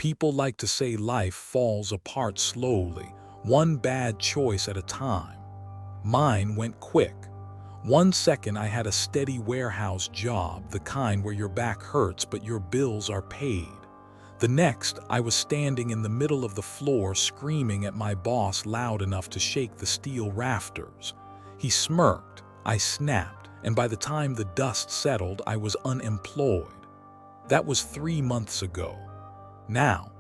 People like to say life falls apart slowly, one bad choice at a time. Mine went quick. 1 second I had a steady warehouse job, the kind where your back hurts but your bills are paid. The next, I was standing in the middle of the floor screaming at my boss loud enough to shake the steel rafters. He smirked, I snapped, and by the time the dust settled, I was unemployed. That was 3 months ago. Now,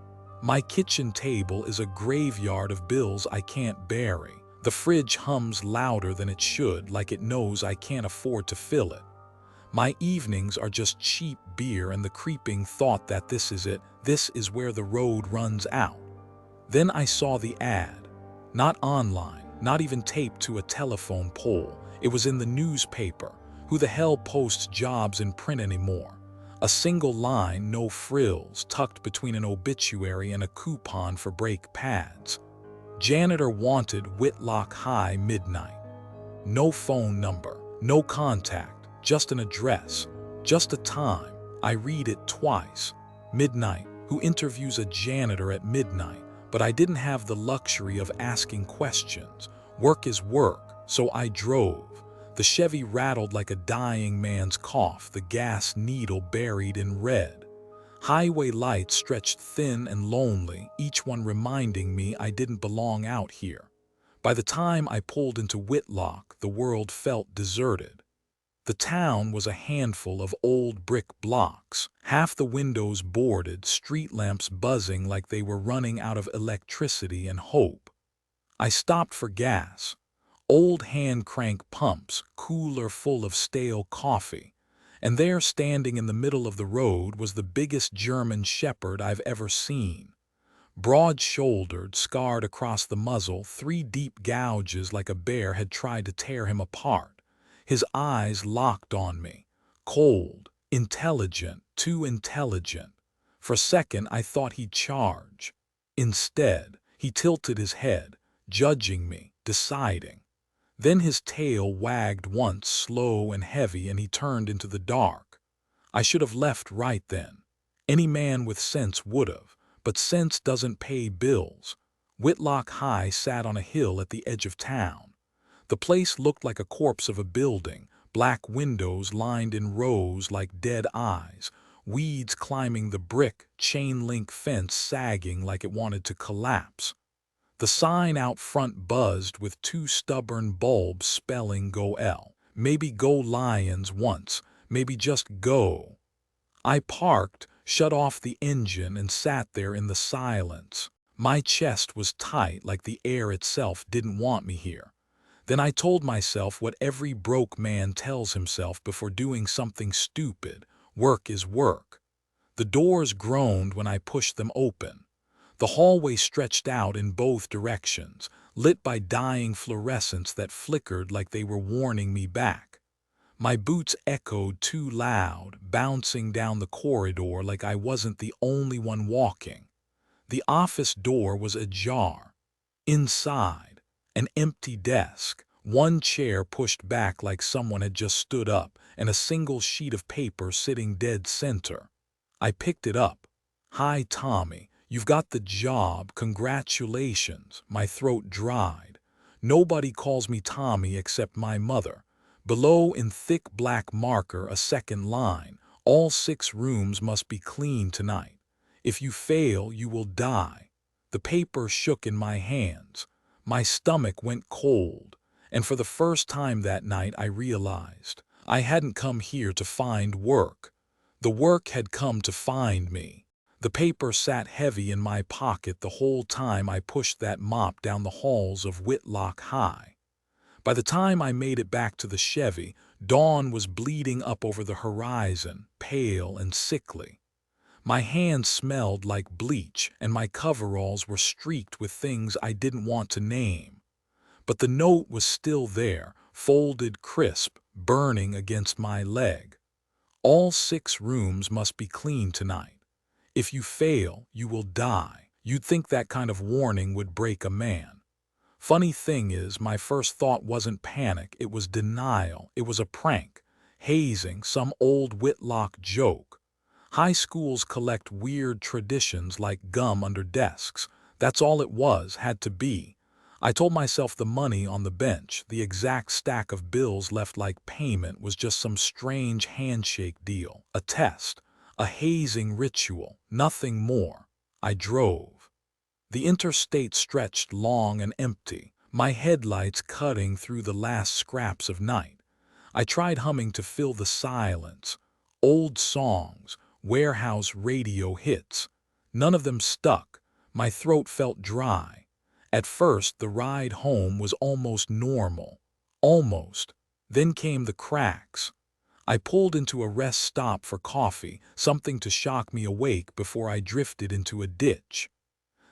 my kitchen table is a graveyard of bills I can't bury. The fridge hums louder than it should, like it knows I can't afford to fill it. My evenings are just cheap beer and the creeping thought that this is it, this is where the road runs out. Then I saw the ad. Not online, not even taped to a telephone pole. It was in the newspaper. Who the hell posts jobs in print anymore? A single line, no frills, tucked between an obituary and a coupon for brake pads. Janitor wanted, Whitlock High, midnight. No phone number, no contact, just an address, just a time. I read it twice. Midnight, who interviews a janitor at midnight? But I didn't have the luxury of asking questions. Work is work, so I drove. The Chevy rattled like a dying man's cough, the gas needle buried in red. Highway lights stretched thin and lonely, each one reminding me I didn't belong out here. By the time I pulled into Whitlock, the world felt deserted. The town was a handful of old brick blocks, half the windows boarded, street lamps buzzing like they were running out of electricity and hope. I stopped for gas. Old hand-crank pumps, cooler full of stale coffee. And there, standing in the middle of the road, was the biggest German shepherd I've ever seen. Broad-shouldered, scarred across the muzzle, 3 deep gouges like a bear had tried to tear him apart. His eyes locked on me. Cold, intelligent, too intelligent. For a second I thought he'd charge. Instead, he tilted his head, judging me, deciding. Then his tail wagged once, slow and heavy, and he turned into the dark. I should have left right then. Any man with sense would have, but sense doesn't pay bills. Whitlock High sat on a hill at the edge of town. The place looked like a corpse of a building, black windows lined in rows like dead eyes, weeds climbing the brick, chain-link fence sagging like it wanted to collapse. The sign out front buzzed with 2 stubborn bulbs spelling Go L. Maybe Go Lions once, maybe just Go. I parked, shut off the engine, and sat there in the silence. My chest was tight, like the air itself didn't want me here. Then I told myself what every broke man tells himself before doing something stupid: work is work. The doors groaned when I pushed them open. The hallway stretched out in both directions, lit by dying fluorescents that flickered like they were warning me back. My boots echoed too loud, bouncing down the corridor like I wasn't the only one walking. The office door was ajar. Inside, an empty desk, 1 chair pushed back like someone had just stood up, and a single sheet of paper sitting dead center. I picked it up. "Hi, Tommy. You've got the job, congratulations." My throat dried. Nobody calls me Tommy except my mother. Below, in thick black marker, a second line: "All 6 rooms must be cleaned tonight. If you fail, you will die." The paper shook in my hands. My stomach went cold. And for the first time that night I realized I hadn't come here to find work. The work had come to find me. The paper sat heavy in my pocket the whole time I pushed that mop down the halls of Whitlock High. By the time I made it back to the Chevy, dawn was bleeding up over the horizon, pale and sickly. My hands smelled like bleach, and my coveralls were streaked with things I didn't want to name. But the note was still there, folded crisp, burning against my leg. All 6 rooms must be cleaned tonight. If you fail, you will die. You'd think that kind of warning would break a man. Funny thing is, my first thought wasn't panic, it was denial. It was a prank, hazing, some old Whitlock joke. High schools collect weird traditions like gum under desks. That's all it was, had to be. I told myself the money on the bench, the exact stack of bills left like payment, was just some strange handshake deal, a test, a hazing ritual, nothing more. I drove. The interstate stretched long and empty, my headlights cutting through the last scraps of night. I tried humming to fill the silence. Old songs, warehouse radio hits. None of them stuck. My throat felt dry. At first, the ride home was almost normal. Almost. Then came the cracks. I pulled into a rest stop for coffee, something to shock me awake before I drifted into a ditch.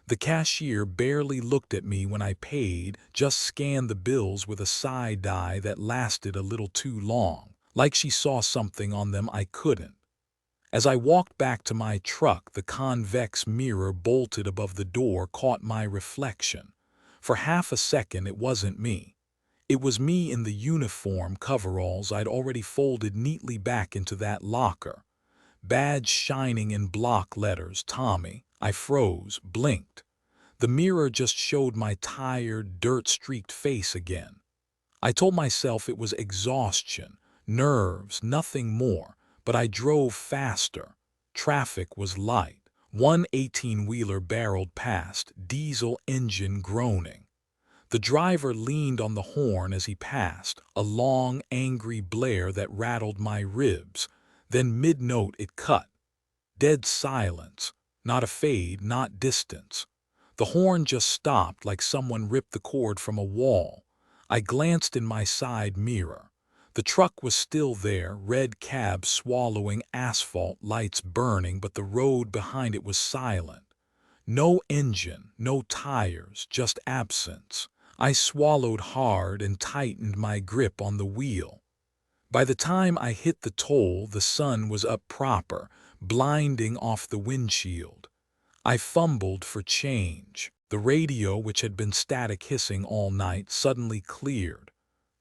The cashier barely looked at me when I paid, just scanned the bills with a side eye that lasted a little too long, like she saw something on them I couldn't. As I walked back to my truck, the convex mirror bolted above the door caught my reflection. For half a second, it wasn't me. It was me in the uniform coveralls I'd already folded neatly back into that locker. Badge shining in block letters, Tommy. I froze, blinked. The mirror just showed my tired, dirt-streaked face again. I told myself it was exhaustion, nerves, nothing more, but I drove faster. Traffic was light. One 18-wheeler barreled past, diesel engine groaning. The driver leaned on the horn as he passed, a long, angry blare that rattled my ribs. Then mid-note it cut. Dead silence. Not a fade, not distance. The horn just stopped like someone ripped the cord from a wall. I glanced in my side mirror. The truck was still there, red cab swallowing asphalt, lights burning, but the road behind it was silent. No engine, no tires, just absence. I swallowed hard and tightened my grip on the wheel. By the time I hit the toll, the sun was up proper, blinding off the windshield. I fumbled for change. The radio, which had been static hissing all night, suddenly cleared.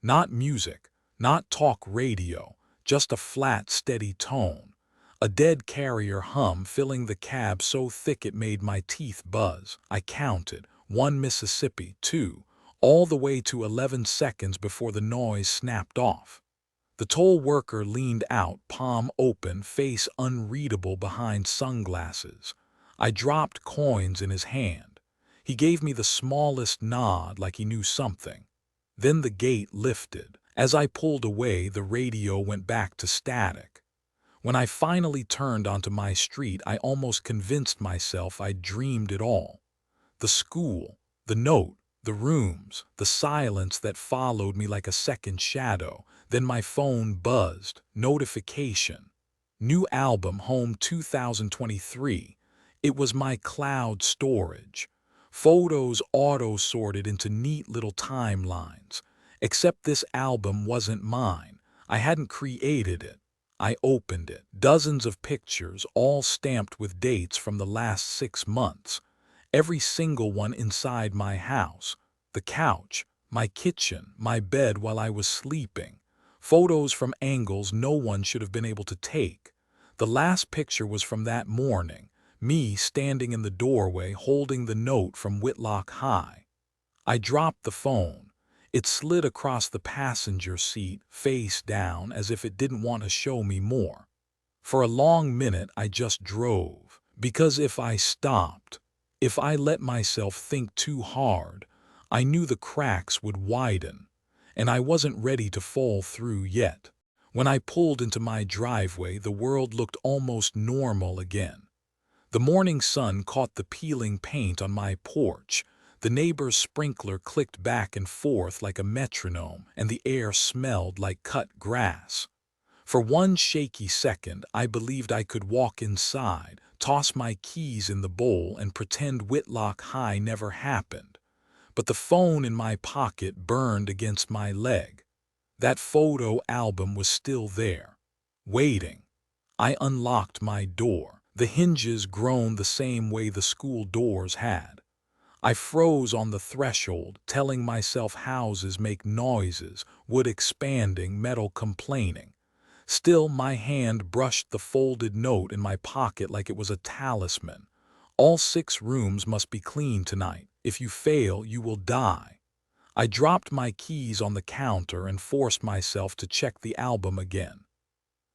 Not music, not talk radio, just a flat, steady tone. A dead carrier hum filling the cab so thick it made my teeth buzz. I counted. 1 Mississippi, 2, all the way to 11 seconds before the noise snapped off. The toll worker leaned out, palm open, face unreadable behind sunglasses. I dropped coins in his hand. He gave me the smallest nod like he knew something. Then the gate lifted. As I pulled away, the radio went back to static. When I finally turned onto my street, I almost convinced myself I'd dreamed it all. The school, the note, the rooms, the silence that followed me like a second shadow. Then my phone buzzed. Notification. New album, Home 2023. It was my cloud storage. Photos auto-sorted into neat little timelines. Except this album wasn't mine. I hadn't created it. I opened it. Dozens of pictures, all stamped with dates from the last 6 months. Every single one inside my house. The couch, my kitchen, my bed while I was sleeping. Photos from angles no one should have been able to take. The last picture was from that morning, me standing in the doorway holding the note from Whitlock High. I dropped the phone. It slid across the passenger seat, face down, as if it didn't want to show me more. For a long minute I just drove, because if I stopped, if I let myself think too hard, I knew the cracks would widen, and I wasn't ready to fall through yet. When I pulled into my driveway, the world looked almost normal again. The morning sun caught the peeling paint on my porch. The neighbor's sprinkler clicked back and forth like a metronome, and the air smelled like cut grass. For one shaky second, I believed I could walk inside, toss my keys in the bowl, and pretend Whitlock High never happened. But the phone in my pocket burned against my leg. That photo album was still there, waiting. I unlocked my door. The hinges groaned the same way the school doors had. I froze on the threshold, telling myself houses make noises, wood expanding, metal complaining. Still, my hand brushed the folded note in my pocket like it was a talisman. All 6 rooms must be clean tonight. If you fail, you will die. I dropped my keys on the counter and forced myself to check the album again.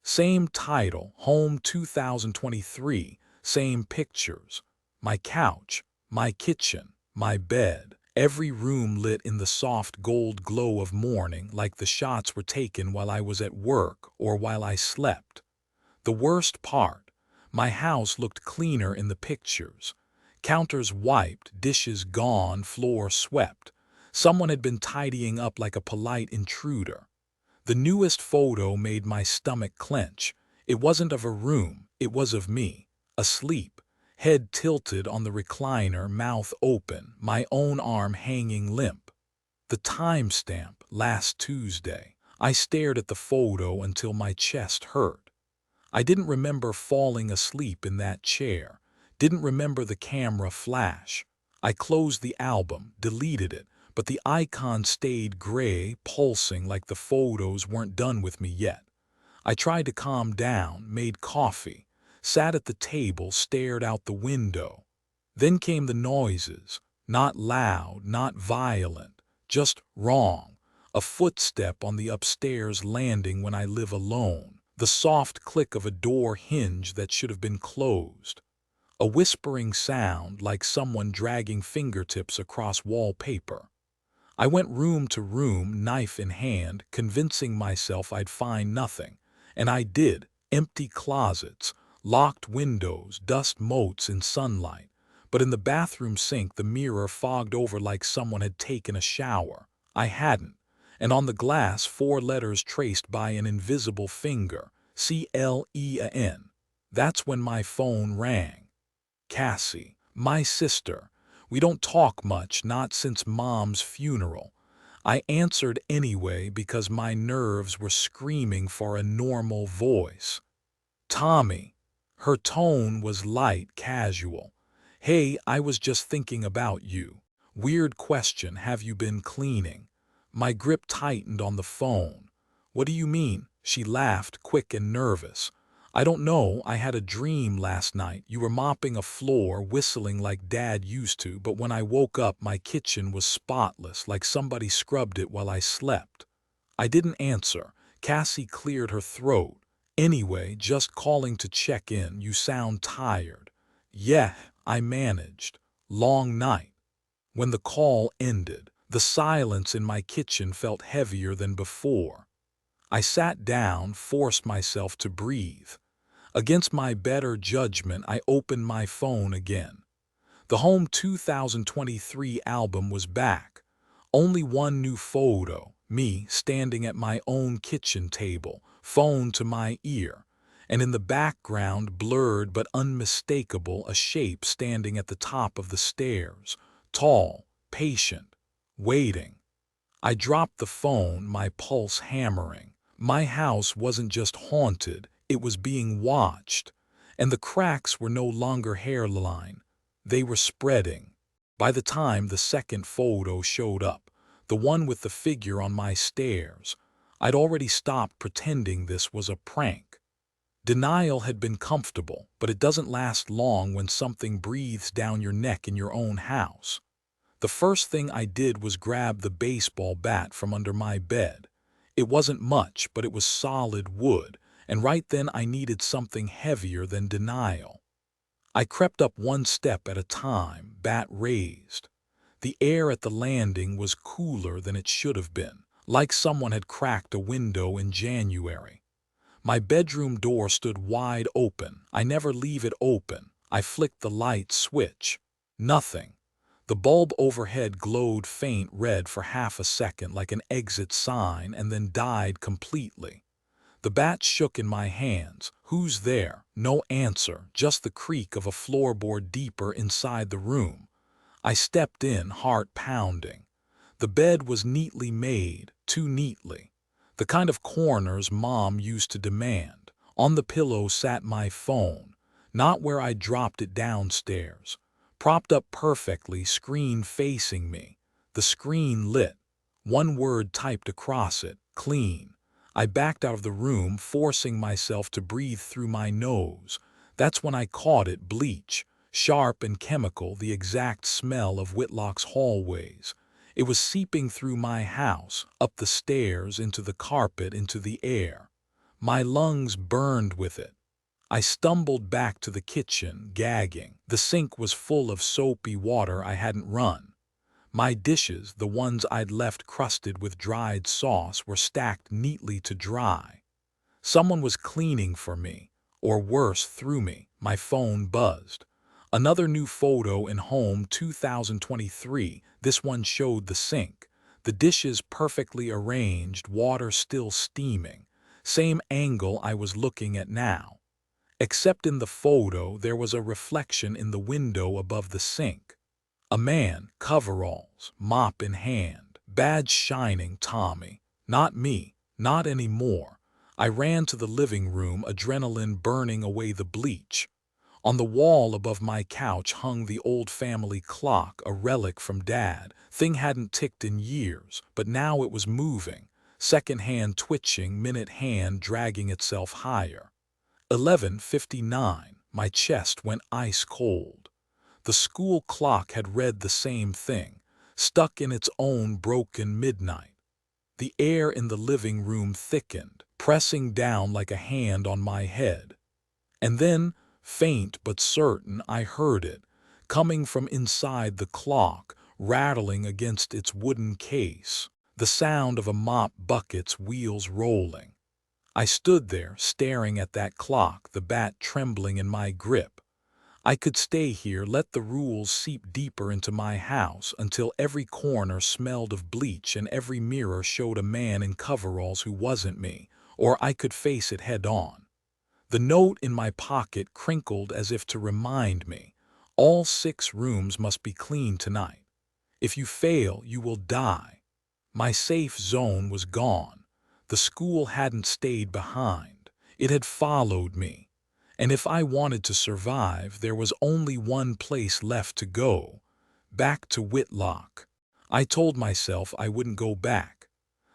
Same title, Home 2023, same pictures. My couch, my kitchen, my bed. Every room lit in the soft gold glow of morning, like the shots were taken while I was at work or while I slept. The worst part, my house looked cleaner in the pictures. Counters wiped, dishes gone, floor swept. Someone had been tidying up like a polite intruder. The newest photo made my stomach clench. It wasn't of a room, it was of me, asleep, head tilted on the recliner, mouth open, my own arm hanging limp. The timestamp, last Tuesday. I stared at the photo until my chest hurt. I didn't remember falling asleep in that chair, didn't remember the camera flash. I closed the album, deleted it, but the icon stayed gray, pulsing like the photos weren't done with me yet. I tried to calm down, made coffee, sat at the table, stared out the window. Then came the noises, not loud, not violent, just wrong. A footstep on the upstairs landing when I live alone. The soft click of a door hinge that should have been closed. A whispering sound like someone dragging fingertips across wallpaper. I went room to room, knife in hand, convincing myself I'd find nothing. And I did. Empty closets, locked windows, dust motes in sunlight. But in the bathroom sink, the mirror fogged over like someone had taken a shower. I hadn't. And on the glass, 4 letters traced by an invisible finger. CLEAN. That's when my phone rang. Cassie, my sister. We don't talk much, not since Mom's funeral. I answered anyway because my nerves were screaming for a normal voice. Tommy. Her tone was light, casual. Hey, I was just thinking about you. Weird question, have you been cleaning? My grip tightened on the phone. What do you mean? She laughed, quick and nervous. I don't know, I had a dream last night. You were mopping a floor, whistling like Dad used to, but when I woke up, my kitchen was spotless, like somebody scrubbed it while I slept. I didn't answer. Cassie cleared her throat. Anyway, just calling to check in. You sound tired. Yeah, I managed. Long night. When the call ended, the silence in my kitchen felt heavier than before. I sat down, forced myself to breathe. Against my better judgment, I opened my phone again. The Home 2023 album was back. Only one new photo, me standing at my own kitchen table, phone to my ear. And in the background, blurred but unmistakable, a shape standing at the top of the stairs. Tall, patient, waiting. I dropped the phone, my pulse hammering. My house wasn't just haunted, it was being watched. And the cracks were no longer hairline. They were spreading. By the time the second photo showed up, the one with the figure on my stairs, I'd already stopped pretending this was a prank. Denial had been comfortable, but it doesn't last long when something breathes down your neck in your own house. The first thing I did was grab the baseball bat from under my bed. It wasn't much, but it was solid wood, and right then I needed something heavier than denial. I crept up one step at a time, bat raised. The air at the landing was cooler than it should have been, like someone had cracked a window in January. My bedroom door stood wide open. I never leave it open. I flicked the light switch. Nothing. The bulb overhead glowed faint red for half a second like an exit sign and then died completely. The bat shook in my hands. Who's there? No answer, just the creak of a floorboard deeper inside the room. I stepped in, heart pounding. The bed was neatly made, too neatly. The kind of corners Mom used to demand. On the pillow sat my phone, not where I dropped it downstairs. Propped up perfectly, screen facing me. The screen lit. One word typed across it, clean. I backed out of the room, forcing myself to breathe through my nose. That's when I caught it, bleach, sharp and chemical, the exact smell of Whitlock's hallways. It was seeping through my house, up the stairs, into the carpet, into the air. My lungs burned with it. I stumbled back to the kitchen, gagging. The sink was full of soapy water I hadn't run. My dishes, the ones I'd left crusted with dried sauce, were stacked neatly to dry. Someone was cleaning for me, or worse, through me. My phone buzzed. Another new photo in home 2023. This one showed the sink. The dishes perfectly arranged, water still steaming. Same angle I was looking at now. Except in the photo, there was a reflection in the window above the sink. A man, coveralls, mop in hand, badge shining. Tommy. Not me, not anymore. I ran to the living room, adrenaline burning away the bleach. On the wall above my couch hung the old family clock, a relic from Dad. Thing hadn't ticked in years, but now it was moving. Second hand twitching, minute hand dragging itself higher. 11:59. My chest went ice cold. The school clock had read the same thing, stuck in its own broken midnight. The air in the living room thickened, pressing down like a hand on my head. And then, faint but certain, I heard it, coming from inside the clock, rattling against its wooden case, the sound of a mop bucket's wheels rolling. I stood there, staring at that clock, the bat trembling in my grip. I could stay here, let the rules seep deeper into my house until every corner smelled of bleach and every mirror showed a man in coveralls who wasn't me, or I could face it head on. The note in my pocket crinkled as if to remind me, all 6 rooms must be cleaned tonight. If you fail, you will die. My safe zone was gone. The school hadn't stayed behind. It had followed me. And if I wanted to survive, there was only one place left to go. Back to Whitlock. I told myself I wouldn't go back.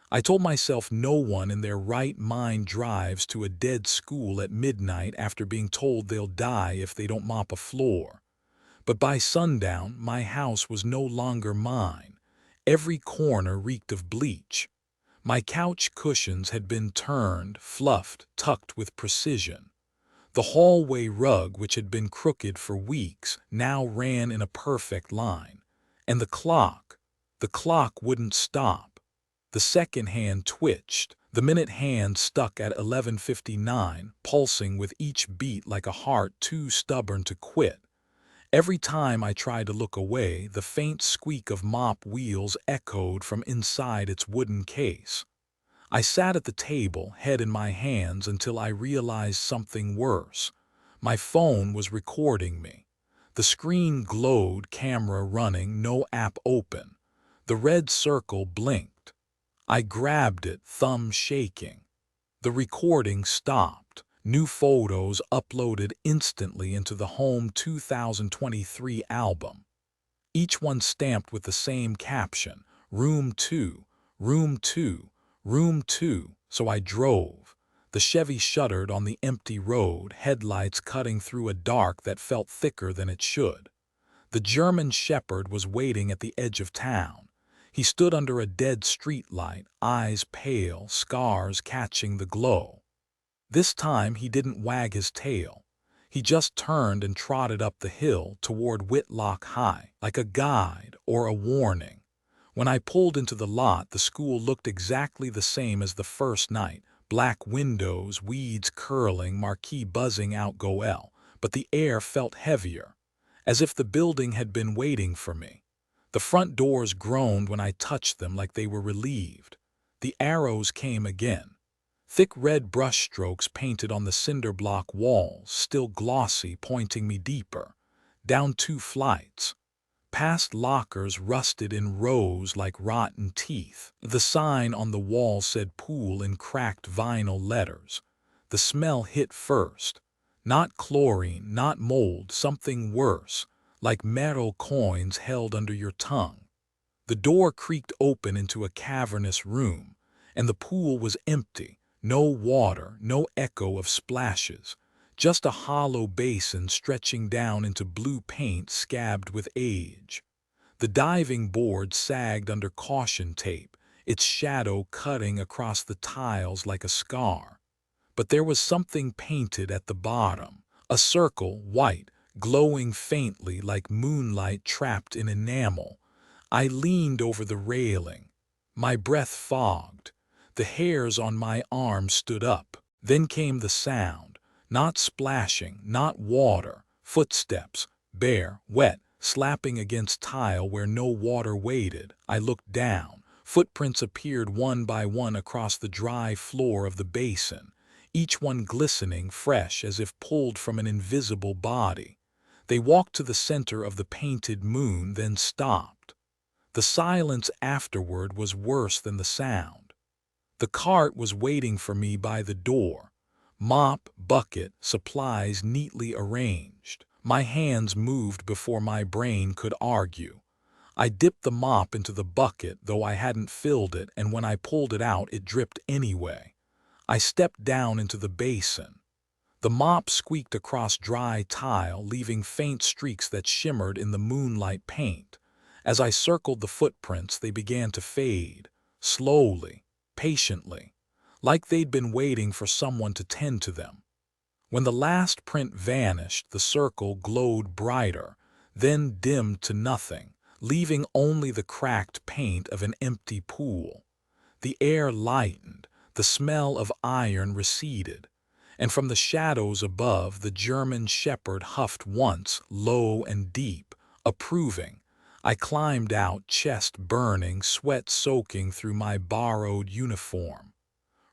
I told myself no one in their right mind drives to a dead school at midnight after being told they'll die if they don't mop a floor. But by sundown, my house was no longer mine. Every corner reeked of bleach. My couch cushions had been turned, fluffed, tucked with precision. The hallway rug, which had been crooked for weeks, now ran in a perfect line. And the clock wouldn't stop. The second hand twitched. The minute hand stuck at 11:59, pulsing with each beat like a heart too stubborn to quit. Every time I tried to look away, the faint squeak of mop wheels echoed from inside its wooden case. I sat at the table, head in my hands, until I realized something worse. My phone was recording me. The screen glowed, camera running, no app open. The red circle blinked. I grabbed it, thumb shaking. The recording stopped. New photos uploaded instantly into the Home 2023 album. Each one stamped with the same caption, Room 2, Room 2, Room 2. So I drove. The Chevy shuddered on the empty road, headlights cutting through a dark that felt thicker than it should. The German Shepherd was waiting at the edge of town. He stood under a dead streetlight, eyes pale, scars catching the glow. This time he didn't wag his tail. He just turned and trotted up the hill toward Whitlock High, like a guide or a warning. When I pulled into the lot, the school looked exactly the same as the first night. Black windows, weeds curling, marquee buzzing out Goel. But the air felt heavier, as if the building had been waiting for me. The front doors groaned when I touched them like they were relieved. The arrows came again. Thick red brushstrokes painted on the cinder block walls, still glossy, pointing me deeper. Down 2 flights. Past lockers rusted in rows like rotten teeth. The sign on the wall said pool in cracked vinyl letters. The smell hit first. Not chlorine, not mold, something worse, like metal coins held under your tongue. The door creaked open into a cavernous room, and the pool was empty. No water, no echo of splashes, just a hollow basin stretching down into blue paint scabbed with age. The diving board sagged under caution tape, its shadow cutting across the tiles like a scar. But there was something painted at the bottom, a circle, white, glowing faintly like moonlight trapped in enamel. I leaned over the railing. My breath fogged. The hairs on my arm stood up. Then came the sound. Not splashing, not water. Footsteps, bare, wet, slapping against tile where no water waded. I looked down. Footprints appeared one by one across the dry floor of the basin, each one glistening, fresh, as if pulled from an invisible body. They walked to the center of the painted moon, then stopped. The silence afterward was worse than the sound. The cart was waiting for me by the door. Mop, bucket, supplies neatly arranged. My hands moved before my brain could argue. I dipped the mop into the bucket, though I hadn't filled it, and when I pulled it out, it dripped anyway. I stepped down into the basin. The mop squeaked across dry tile, leaving faint streaks that shimmered in the moonlight paint. As I circled the footprints, they began to fade, slowly, patiently, like they'd been waiting for someone to tend to them. When the last print vanished, the circle glowed brighter, then dimmed to nothing, leaving only the cracked paint of an empty pool. The air lightened, the smell of iron receded, and from the shadows above the German shepherd huffed once, low and deep, approving. I climbed out, chest burning, sweat soaking through my borrowed uniform.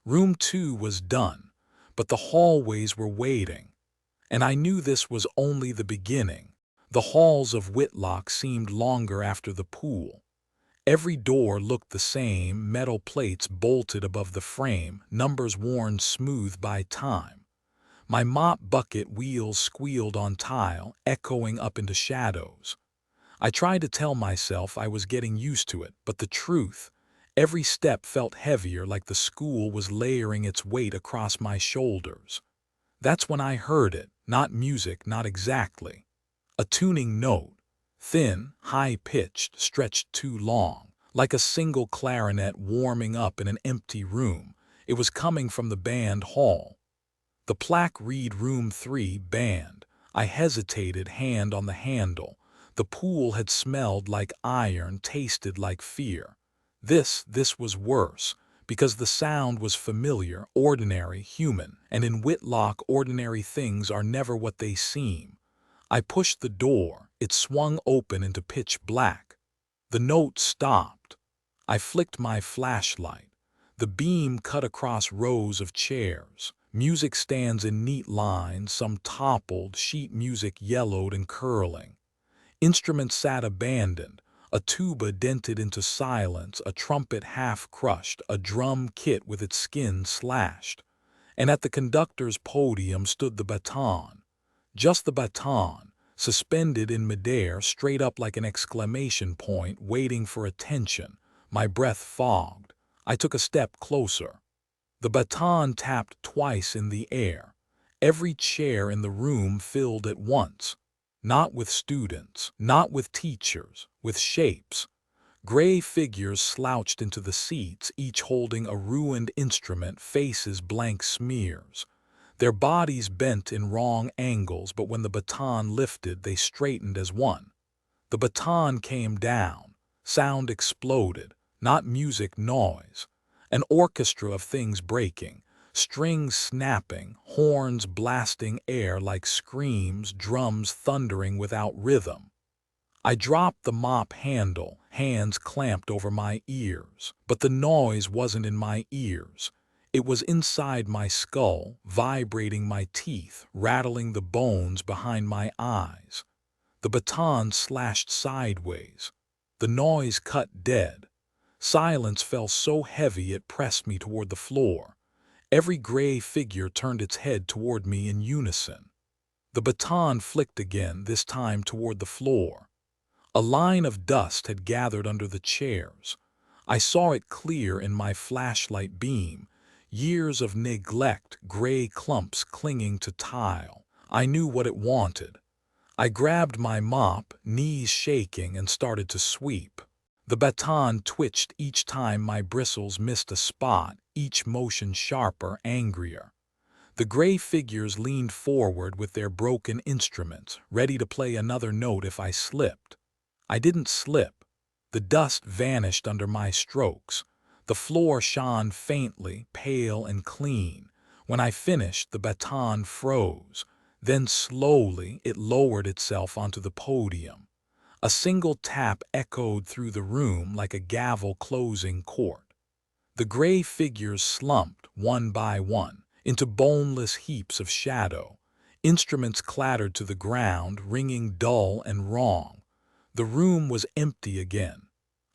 Room 2 was done, but the hallways were waiting, and I knew this was only the beginning. The halls of Whitlock seemed longer after the pool. Every door looked the same, metal plates bolted above the frame, numbers worn smooth by time. My mop bucket wheels squealed on tile, echoing up into shadows. I tried to tell myself I was getting used to it, but the truth, every step felt heavier, like the school was layering its weight across my shoulders. That's when I heard it, not music, not exactly. A tuning note, thin, high-pitched, stretched too long, like a single clarinet warming up in an empty room. It was coming from the band hall. The plaque read Room 3, Band. I hesitated, hand on the handle. The pool had smelled like iron, tasted like fear. This was worse, because the sound was familiar, ordinary, human, and in Whitlock ordinary things are never what they seem. I pushed the door. It swung open into pitch black. The note stopped. I flicked my flashlight. The beam cut across rows of chairs. Music stands in neat lines, some toppled, sheet music yellowed and curling. Instruments sat abandoned, a tuba dented into silence, a trumpet half-crushed, a drum kit with its skin slashed. And at the conductor's podium stood the baton. Just the baton, suspended in midair, straight up like an exclamation point, waiting for attention. My breath fogged. I took a step closer. The baton tapped twice in the air. Every chair in the room filled at once. Not with students, not with teachers, with shapes. Gray figures slouched into the seats, each holding a ruined instrument, faces blank smears. Their bodies bent in wrong angles, but when the baton lifted, they straightened as one. The baton came down. Sound exploded, not music, noise. An orchestra of things breaking, strings snapping, horns blasting air like screams, drums thundering without rhythm. I dropped the mop handle, hands clamped over my ears. But the noise wasn't in my ears. It was inside my skull, vibrating my teeth, rattling the bones behind my eyes. The baton slashed sideways. The noise cut dead. Silence fell so heavy it pressed me toward the floor. Every gray figure turned its head toward me in unison. The baton flicked again, this time toward the floor. A line of dust had gathered under the chairs. I saw it clear in my flashlight beam. Years of neglect, gray clumps clinging to tile. I knew what it wanted. I grabbed my mop, knees shaking, and started to sweep. The baton twitched each time my bristles missed a spot, each motion sharper, angrier. The gray figures leaned forward with their broken instruments, ready to play another note if I slipped. I didn't slip. The dust vanished under my strokes. The floor shone faintly, pale and clean. When I finished, the baton froze. Then slowly it lowered itself onto the podium. A single tap echoed through the room like a gavel closing court. The gray figures slumped, one by one, into boneless heaps of shadow. Instruments clattered to the ground, ringing dull and wrong. The room was empty again.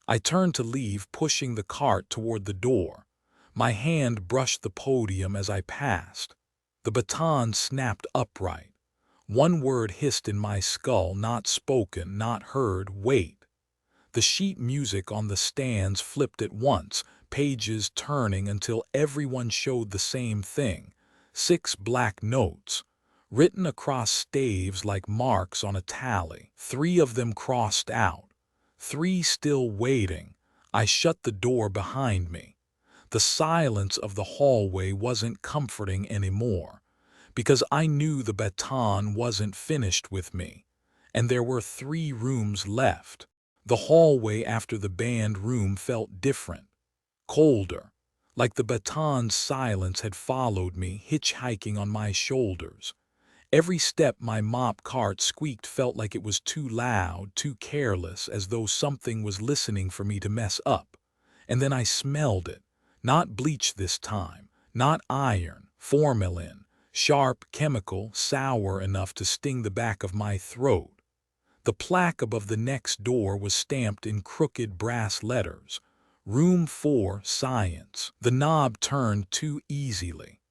I turned to leave, pushing the cart toward the door. My hand brushed the podium as I passed. The baton snapped upright. One word hissed in my skull, not spoken, not heard: wait. The sheet music on the stands flipped at once, pages turning until everyone showed the same thing: 6 black notes, written across staves like marks on a tally. 3 of them crossed out, 3 still waiting. I shut the door behind me. The silence of the hallway wasn't comforting anymore, because I knew the baton wasn't finished with me, and there were 3 rooms left. The hallway after the band room felt different, colder, like the baton's silence had followed me, hitchhiking on my shoulders. Every step my mop cart squeaked felt like it was too loud, too careless, as though something was listening for me to mess up. And then I smelled it. Not bleach this time, not iron, formalin, sharp chemical, sour enough to sting the back of my throat. The plaque above the next door was stamped in crooked brass letters: Room 4, Science. The knob turned too easily.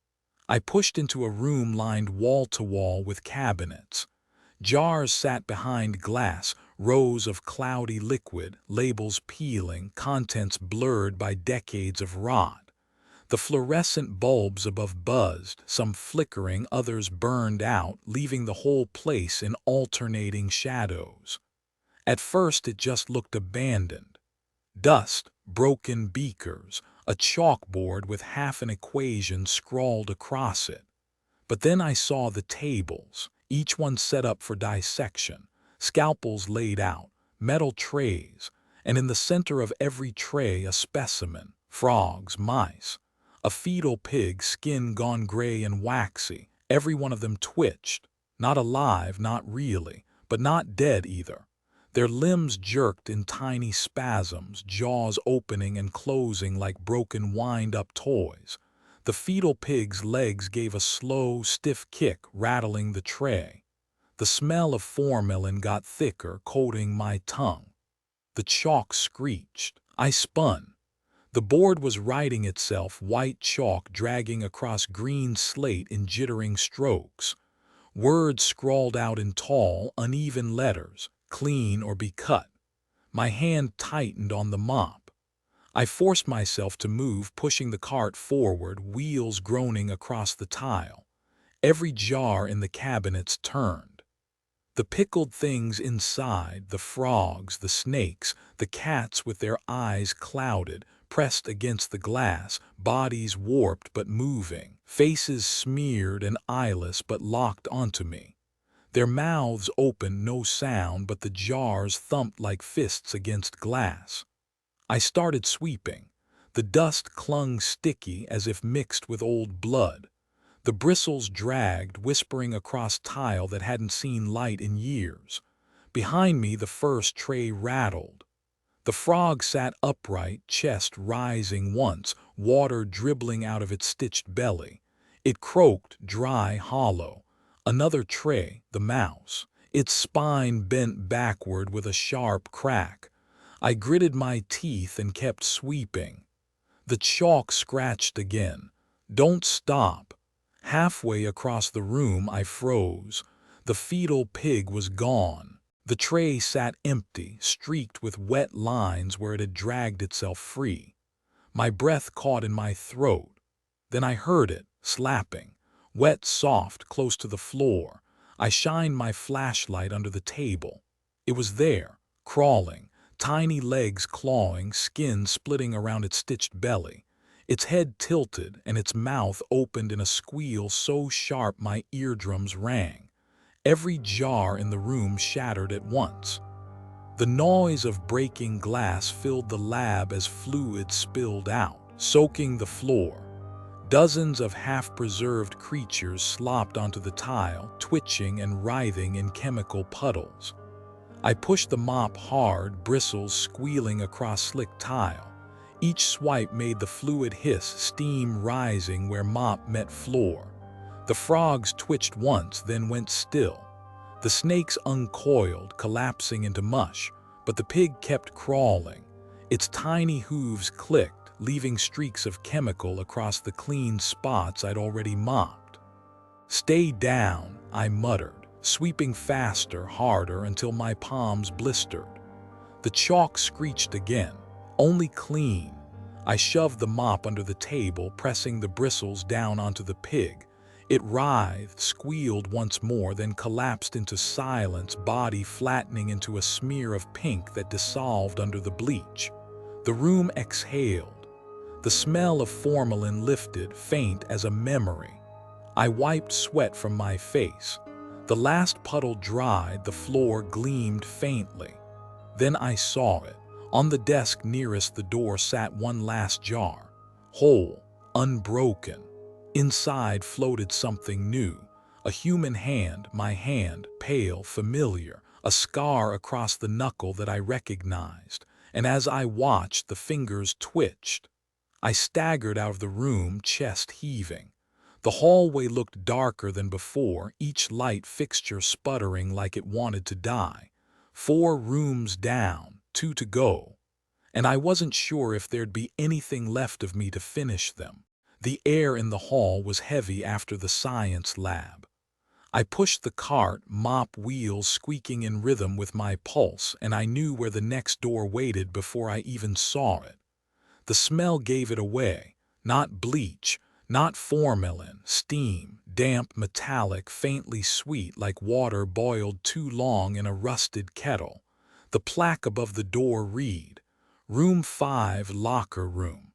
I pushed into a room lined wall to wall with cabinets. Jars sat behind glass, rows of cloudy liquid, labels peeling, contents blurred by decades of rot. The fluorescent bulbs above buzzed, some flickering, others burned out, leaving the whole place in alternating shadows. At first it just looked abandoned. Dust, broken beakers, a chalkboard with half an equation scrawled across it. But then I saw the tables, each one set up for dissection, scalpels laid out, metal trays, and in the center of every tray a specimen: frogs, mice. A fetal pig, skin gone gray and waxy. Every one of them twitched. Not alive, not really, but not dead either. Their limbs jerked in tiny spasms, jaws opening and closing like broken wind-up toys. The fetal pig's legs gave a slow, stiff kick, rattling the tray. The smell of formalin got thicker, coating my tongue. The chalk screeched. I spun. The board was writing itself, white chalk dragging across green slate in jittering strokes. Words scrawled out in tall, uneven letters: clean or be cut. My hand tightened on the mop. I forced myself to move, pushing the cart forward, wheels groaning across the tile. Every jar in the cabinets turned. The pickled things inside, the frogs, the snakes, the cats with their eyes clouded, pressed against the glass, bodies warped but moving, faces smeared and eyeless but locked onto me. Their mouths open, no sound, but the jars thumped like fists against glass. I started sweeping. The dust clung sticky as if mixed with old blood. The bristles dragged, whispering across tile that hadn't seen light in years. Behind me the first tray rattled. The frog sat upright, chest rising once, water dribbling out of its stitched belly. It croaked, dry, hollow. Another tray, the mouse. Its spine bent backward with a sharp crack. I gritted my teeth and kept sweeping. The chalk scratched again. Don't stop. Halfway across the room I froze. The fetal pig was gone. The tray sat empty, streaked with wet lines where it had dragged itself free. My breath caught in my throat. Then I heard it, slapping. Wet, soft, close to the floor. I shined my flashlight under the table. It was there, crawling, tiny legs clawing, skin splitting around its stitched belly. Its head tilted and its mouth opened in a squeal so sharp my eardrums rang. Every jar in the room shattered at once. The noise of breaking glass filled the lab as fluid spilled out, soaking the floor. Dozens of half-preserved creatures slopped onto the tile, twitching and writhing in chemical puddles. I pushed the mop hard, bristles squealing across slick tile. Each swipe made the fluid hiss, steam rising where mop met floor. The frogs twitched once, then went still. The snakes uncoiled, collapsing into mush, but the pig kept crawling. Its tiny hooves clicked, leaving streaks of chemical across the clean spots I'd already mopped. "Stay down," I muttered, sweeping faster, harder, until my palms blistered. The chalk screeched again, only clean. I shoved the mop under the table, pressing the bristles down onto the pig. It writhed, squealed once more, then collapsed into silence, body flattening into a smear of pink that dissolved under the bleach. The room exhaled. The smell of formalin lifted, faint as a memory. I wiped sweat from my face. The last puddle dried, the floor gleamed faintly. Then I saw it. On the desk nearest the door sat one last jar, whole, unbroken. Inside floated something new, a human hand, my hand, pale, familiar, a scar across the knuckle that I recognized, and as I watched, the fingers twitched. I staggered out of the room, chest heaving. The hallway looked darker than before, each light fixture sputtering like it wanted to die. 4 rooms down, 2 to go, and I wasn't sure if there'd be anything left of me to finish them. The air in the hall was heavy after the science lab. I pushed the cart, mop wheels squeaking in rhythm with my pulse, and I knew where the next door waited before I even saw it. The smell gave it away. Not bleach, not formalin, steam, damp, metallic, faintly sweet like water boiled too long in a rusted kettle. The plaque above the door read, "Room 5, Locker Room."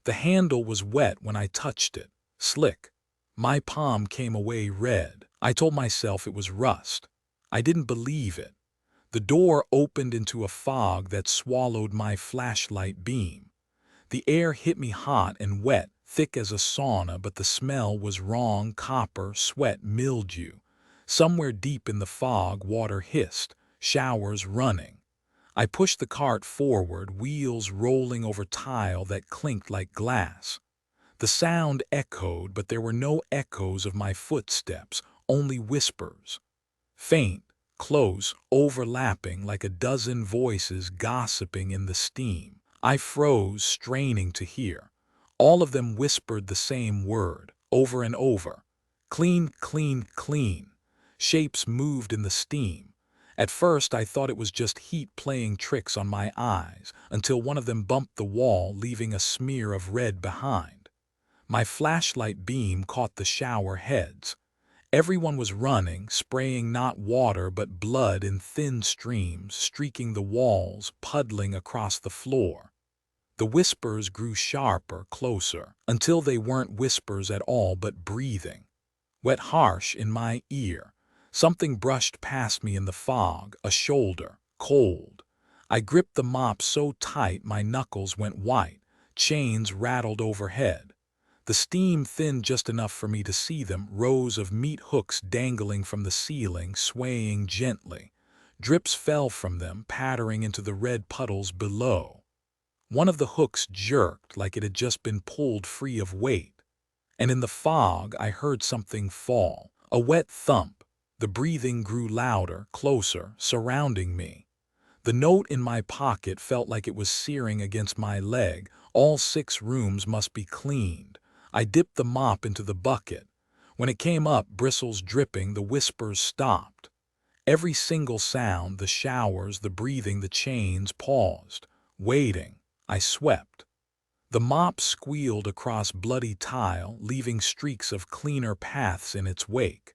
The handle was wet when I touched it, slick. My palm came away red. I told myself it was rust. I didn't believe it. The door opened into a fog that swallowed my flashlight beam. The air hit me hot and wet, thick as a sauna, but the smell was wrong: copper, sweat, mildew. Somewhere deep in the fog, water hissed, showers running. I pushed the cart forward, wheels rolling over tile that clinked like glass. The sound echoed, but there were no echoes of my footsteps, only whispers. Faint, close, overlapping like a dozen voices gossiping in the steam. I froze, straining to hear. All of them whispered the same word, over and over. Clean, clean, clean. Shapes moved in the steam. At first I thought it was just heat playing tricks on my eyes, until one of them bumped the wall, leaving a smear of red behind. My flashlight beam caught the shower heads. Everyone was running, spraying not water but blood in thin streams, streaking the walls, puddling across the floor. The whispers grew sharper, closer, until they weren't whispers at all but breathing. Wet, harsh in my ear. Something brushed past me in the fog, a shoulder, cold. I gripped the mop so tight my knuckles went white, chains rattled overhead. The steam thinned just enough for me to see them, rows of meat hooks dangling from the ceiling, swaying gently. Drips fell from them, pattering into the red puddles below. One of the hooks jerked like it had just been pulled free of weight. And in the fog I heard something fall, a wet thump. The breathing grew louder, closer, surrounding me. The note in my pocket felt like it was searing against my leg. All 6 rooms must be cleaned. I dipped the mop into the bucket. When it came up, bristles dripping, the whispers stopped. Every single sound, the showers, the breathing, the chains, paused, waiting. I swept. The mop squealed across bloody tile, leaving streaks of cleaner paths in its wake.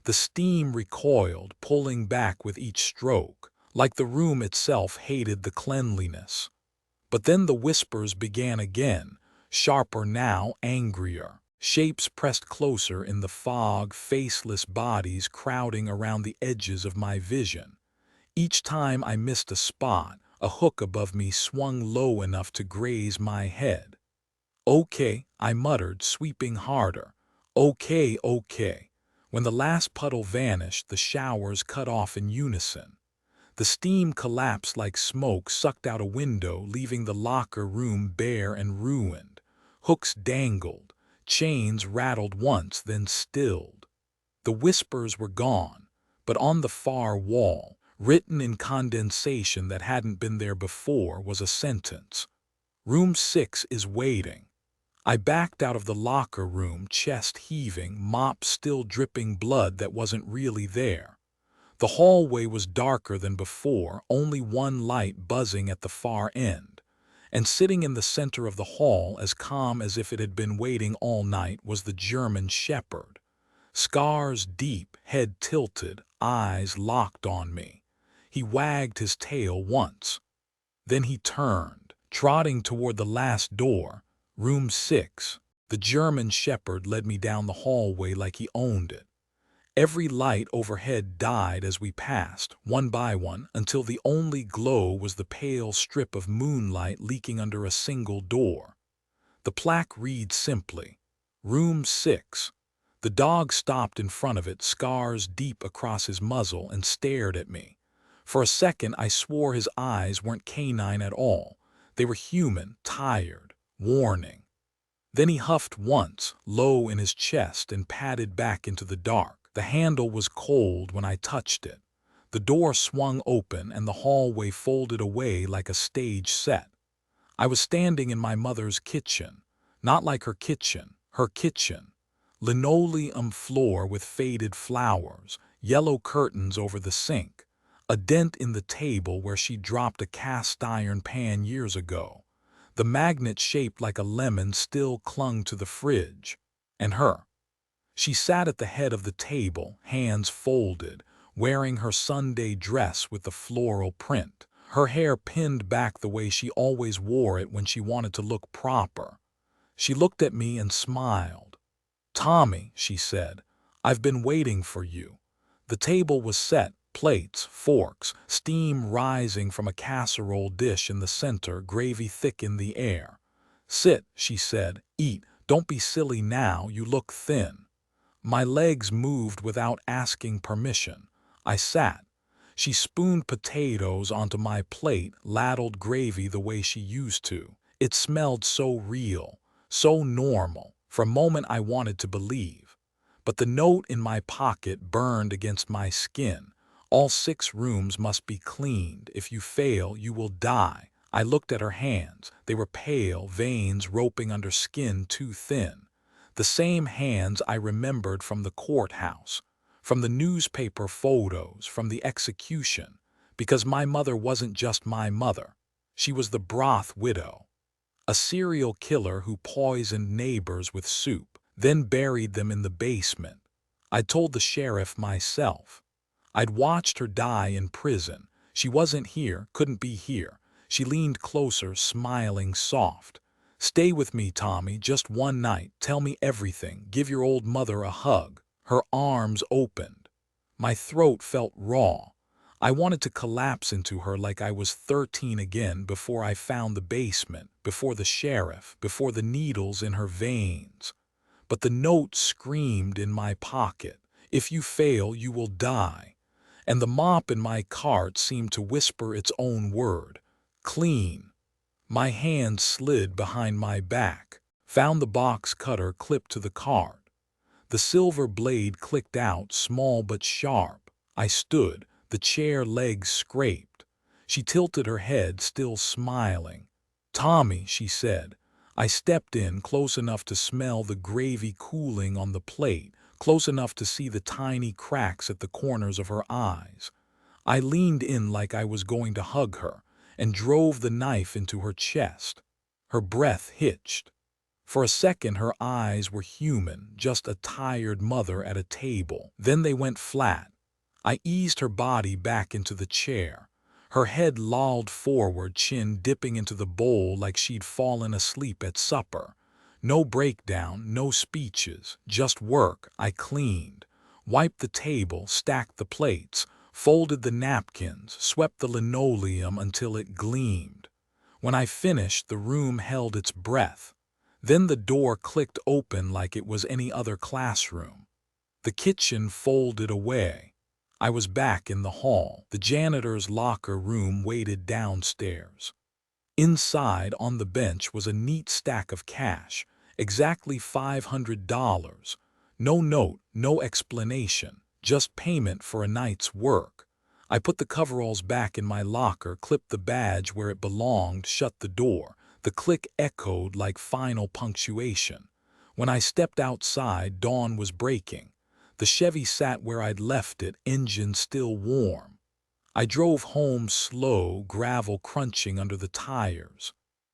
The steam recoiled, pulling back with each stroke, like the room itself hated the cleanliness. But then the whispers began again, sharper now, angrier. Shapes pressed closer in the fog, faceless bodies crowding around the edges of my vision. Each time I missed a spot, a hook above me swung low enough to graze my head. "Okay," I muttered, sweeping harder. "Okay, okay." When the last puddle vanished, the showers cut off in unison. The steam collapsed like smoke sucked out a window, leaving the locker room bare and ruined. Hooks dangled. Chains rattled once, then stilled. The whispers were gone, but on the far wall, written in condensation that hadn't been there before, was a sentence. "Room 6 is waiting." I backed out of the locker room, chest heaving, mop still dripping blood that wasn't really there. The hallway was darker than before, only one light buzzing at the far end. And sitting in the center of the hall, as calm as if it had been waiting all night, was the German shepherd. Scars deep, head tilted, eyes locked on me. He wagged his tail once. Then he turned, trotting toward the last door, room 6. The German shepherd led me down the hallway like he owned it. Every light overhead died as we passed, one by one, until the only glow was the pale strip of moonlight leaking under a single door. The plaque read simply, "Room 6." The dog stopped in front of it, scars deep across his muzzle, and stared at me. For a second I swore his eyes weren't canine at all. They were human, tired, warning. Then he huffed once, low in his chest, and padded back into the dark. The handle was cold when I touched it. The door swung open and the hallway folded away like a stage set. I was standing in my mother's kitchen. Not like her kitchen, her kitchen. Linoleum floor with faded flowers, yellow curtains over the sink, a dent in the table where she dropped a cast iron pan years ago. The magnet shaped like a lemon still clung to the fridge. And her. She sat at the head of the table, hands folded, wearing her Sunday dress with the floral print, her hair pinned back the way she always wore it when she wanted to look proper. She looked at me and smiled. "Tommy," she said, "I've been waiting for you." The table was set, plates, forks, steam rising from a casserole dish in the center, gravy thick in the air. "Sit," she said, "eat. Don't be silly now, you look thin." My legs moved without asking permission. I sat. She spooned potatoes onto my plate, ladled gravy the way she used to. It smelled so real, so normal. For a moment I wanted to believe. But the note in my pocket burned against my skin. "All 6 rooms must be cleaned. If you fail, you will die." I looked at her hands. They were pale, veins roping under skin too thin. The same hands I remembered from the courthouse, from the newspaper photos, from the execution, because my mother wasn't just my mother. She was the broth widow, a serial killer who poisoned neighbors with soup, then buried them in the basement. I'd told the sheriff myself. I'd watched her die in prison. She wasn't here, couldn't be here. She leaned closer, smiling soft. "Stay with me, Tommy, just one night. Tell me everything. Give your old mother a hug." Her arms opened. My throat felt raw. I wanted to collapse into her like I was 13 again, before I found the basement, before the sheriff, before the needles in her veins. But the note screamed in my pocket, "If you fail, you will die." And the mop in my cart seemed to whisper its own word, "Clean." My hand slid behind my back, found the box cutter clipped to the card. The silver blade clicked out, small but sharp. I stood, the chair legs scraped. She tilted her head, still smiling. "Tommy," she said. I stepped in, close enough to smell the gravy cooling on the plate, close enough to see the tiny cracks at the corners of her eyes. I leaned in like I was going to hug her, and drove the knife into her chest. Her breath hitched. For a second her eyes were human, just a tired mother at a table. Then they went flat. I eased her body back into the chair. Her head lolled forward, chin dipping into the bowl like she'd fallen asleep at supper. No breakdown, no speeches, just work. I cleaned, wiped the table, stacked the plates, folded the napkins, swept the linoleum until it gleamed. When I finished, the room held its breath. Then the door clicked open like it was any other classroom. The kitchen folded away. I was back in the hall. The janitor's locker room waited downstairs. Inside, on the bench, was a neat stack of cash, exactly $500. No note, no explanation, just payment for a night's work. I put the coveralls back in my locker, clipped the badge where it belonged, shut the door. The click echoed like final punctuation. When I stepped outside, dawn was breaking. The Chevy sat where I'd left it, engine still warm. I drove home slow, gravel crunching under the tires.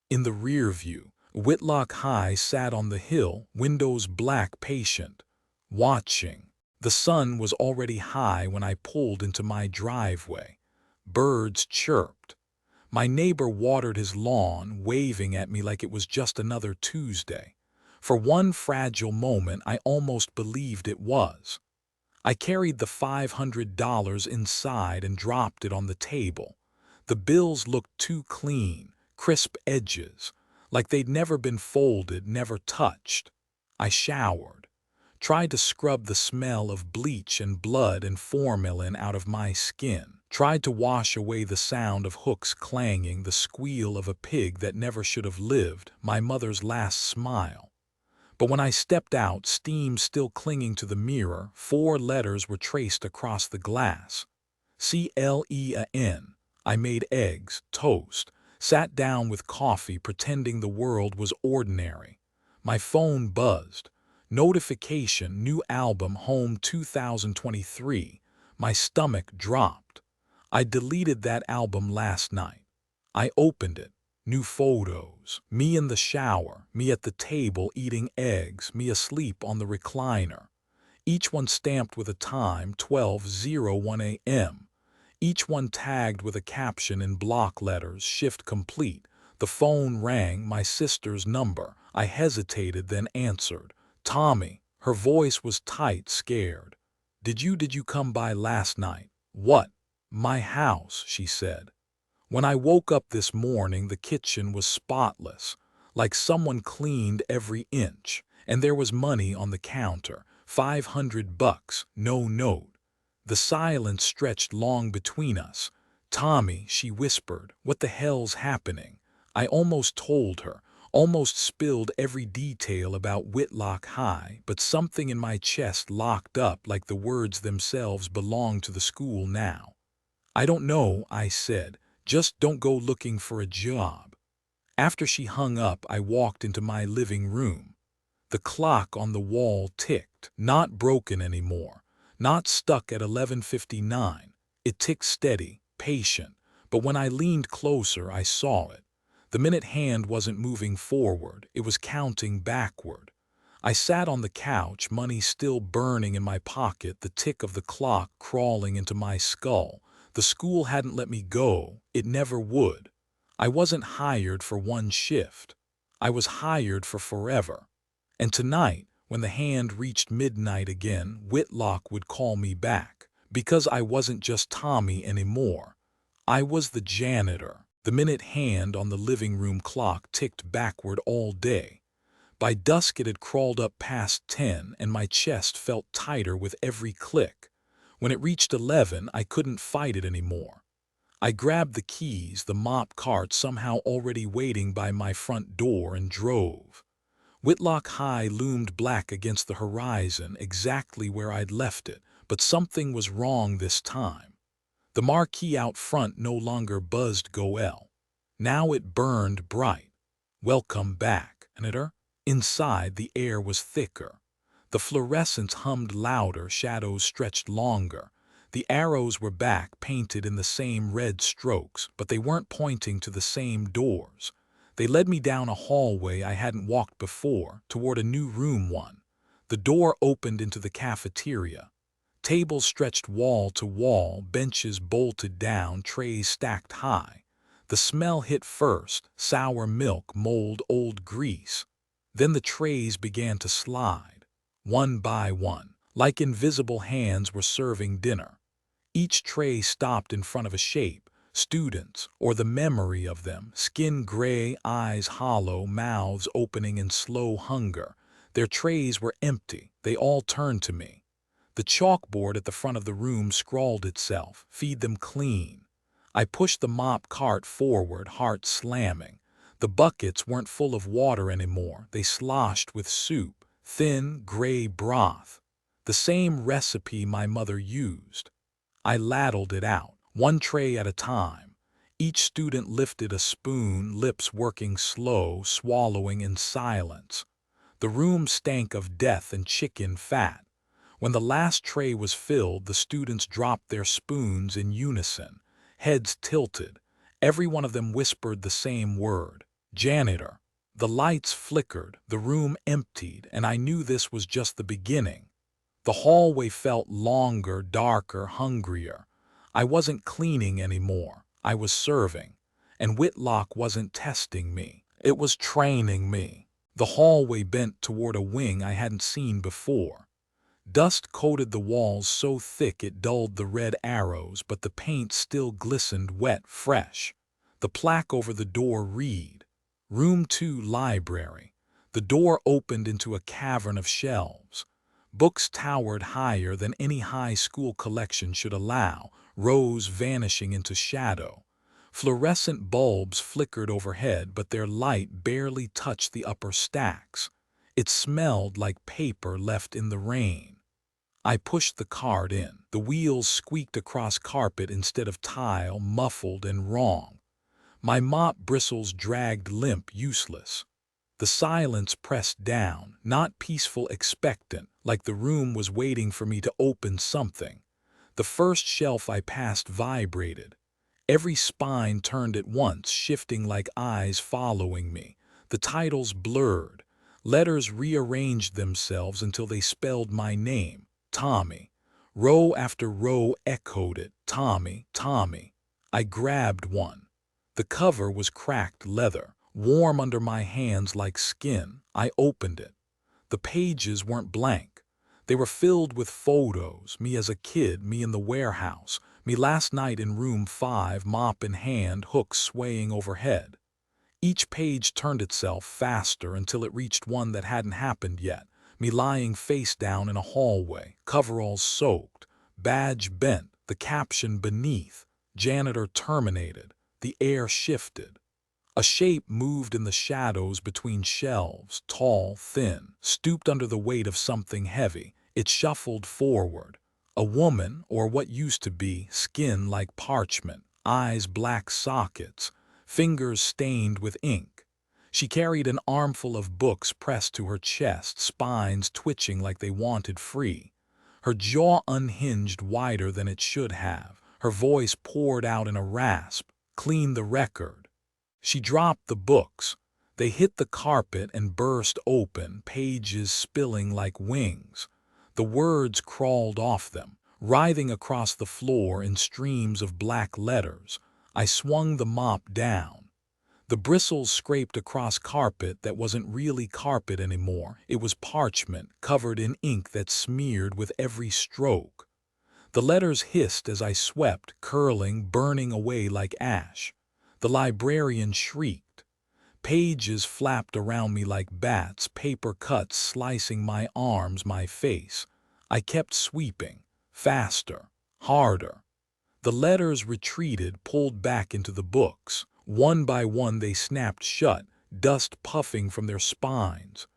In the rear view, Whitlock High sat on the hill, windows black, patient, watching. The sun was already high when I pulled into my driveway. Birds chirped. My neighbor watered his lawn, waving at me like it was just another Tuesday. For one fragile moment, I almost believed it was. I carried the $500 inside and dropped it on the table. The bills looked too clean, crisp edges, like they'd never been folded, never touched. I showered, tried to scrub the smell of bleach and blood and formalin out of my skin, tried to wash away the sound of hooks clanging, the squeal of a pig that never should have lived, my mother's last smile. But when I stepped out, steam still clinging to the mirror, 4 letters were traced across the glass. CLEAN. I made eggs, toast, sat down with coffee, pretending the world was ordinary. My phone buzzed. Notification, new album, Home 2023. My stomach dropped. I deleted that album last night. I opened it. New photos. Me in the shower, me at the table eating eggs, me asleep on the recliner. Each one stamped with a time, 12:01 a.m. Each one tagged with a caption in block letters, shift complete. The phone rang, my sister's number. I hesitated, then answered. Tommy. Her voice was tight, scared. Did you come by last night? What? My house, she said. When I woke up this morning, the kitchen was spotless, like someone cleaned every inch, and there was money on the counter, $500, no note. The silence stretched long between us. Tommy, she whispered, what the hell's happening? I almost told her, almost spilled every detail about Whitlock High, but something in my chest locked up like the words themselves belonged to the school now. I don't know, I said. Just don't go looking for a job. After she hung up, I walked into my living room. The clock on the wall ticked, not broken anymore, not stuck at 11:59. It ticked steady, patient, but when I leaned closer, I saw it. The minute hand wasn't moving forward, it was counting backward. I sat on the couch, money still burning in my pocket, the tick of the clock crawling into my skull. The school hadn't let me go. It never would. I wasn't hired for one shift. I was hired for forever. And tonight, when the hand reached midnight again, Whitlock would call me back. Because I wasn't just Tommy anymore. I was the janitor. The minute hand on the living room clock ticked backward all day. By dusk it had crawled up past 10, and my chest felt tighter with every click. When it reached 11, I couldn't fight it anymore. I grabbed the keys, the mop cart somehow already waiting by my front door, and drove. Whitlock High loomed black against the horizon, exactly where I'd left it, but something was wrong this time. The marquee out front no longer buzzed Goel. Now it burned bright. Welcome back, Janitor. Inside, the air was thicker. The fluorescents hummed louder, shadows stretched longer. The arrows were back, painted in the same red strokes, but they weren't pointing to the same doors. They led me down a hallway I hadn't walked before, toward a new room one. The door opened into the cafeteria. Tables stretched wall to wall, benches bolted down, trays stacked high. The smell hit first, sour milk, mold, old grease. Then the trays began to slide, one by one, like invisible hands were serving dinner. Each tray stopped in front of a shape, students, or the memory of them, skin gray, eyes hollow, mouths opening in slow hunger. Their trays were empty. They all turned to me. The chalkboard at the front of the room scrawled itself, "Feed them clean." I pushed the mop cart forward, heart slamming. The buckets weren't full of water anymore. They sloshed with soup, thin, gray broth. The same recipe my mother used. I ladled it out, one tray at a time. Each student lifted a spoon, lips working slow, swallowing in silence. The room stank of death and chicken fat. When the last tray was filled, the students dropped their spoons in unison, heads tilted. Every one of them whispered the same word, "Janitor." The lights flickered, the room emptied, and I knew this was just the beginning. The hallway felt longer, darker, hungrier. I wasn't cleaning anymore. I was serving. And Whitlock wasn't testing me. It was training me. The hallway bent toward a wing I hadn't seen before. Dust coated the walls so thick it dulled the red arrows, but the paint still glistened wet, fresh. The plaque over the door read, "Room 2 Library." The door opened into a cavern of shelves. Books towered higher than any high school collection should allow, rows vanishing into shadow. Fluorescent bulbs flickered overhead, but their light barely touched the upper stacks. It smelled like paper left in the rain. I pushed the cart in. The wheels squeaked across carpet instead of tile, muffled and wrong. My mop bristles dragged limp, useless. The silence pressed down, not peaceful, expectant, like the room was waiting for me to open something. The first shelf I passed vibrated. Every spine turned at once, shifting like eyes following me. The titles blurred. Letters rearranged themselves until they spelled my name, Tommy. Row after row echoed it, Tommy, Tommy. I grabbed one. The cover was cracked leather, warm under my hands like skin. I opened it. The pages weren't blank. They were filled with photos, me as a kid, me in the warehouse, me last night in room 5, mop in hand, hooks swaying overhead. Each page turned itself faster until it reached one that hadn't happened yet, me lying face down in a hallway, coveralls soaked, badge bent, the caption beneath, "Janitor terminated." The air shifted. A shape moved in the shadows between shelves, tall, thin, stooped under the weight of something heavy. It shuffled forward. A woman, or what used to be, skin like parchment, eyes black sockets, fingers stained with ink. She carried an armful of books pressed to her chest, spines twitching like they wanted free. Her jaw unhinged wider than it should have. Her voice poured out in a rasp, "Clean the record." She dropped the books. They hit the carpet and burst open, pages spilling like wings. The words crawled off them, writhing across the floor in streams of black letters. I swung the mop down. The bristles scraped across carpet that wasn't really carpet anymore. It was parchment, covered in ink that smeared with every stroke. The letters hissed as I swept, curling, burning away like ash. The librarian shrieked. Pages flapped around me like bats, paper cuts slicing my arms, my face. I kept sweeping, faster, harder. The letters retreated, pulled back into the books. One by one they snapped shut, dust puffing from their spines.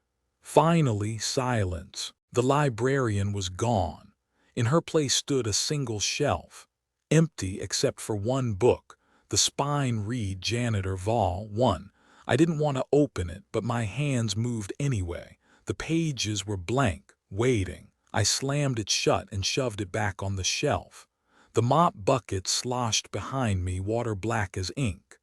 Finally, silence. The librarian was gone. In her place stood a single shelf, empty except for one book. The spine read Janitor Vol. 1. I didn't want to open it, but my hands moved anyway. The pages were blank, waiting. I slammed it shut and shoved it back on the shelf. The mop bucket sloshed behind me, water black as ink.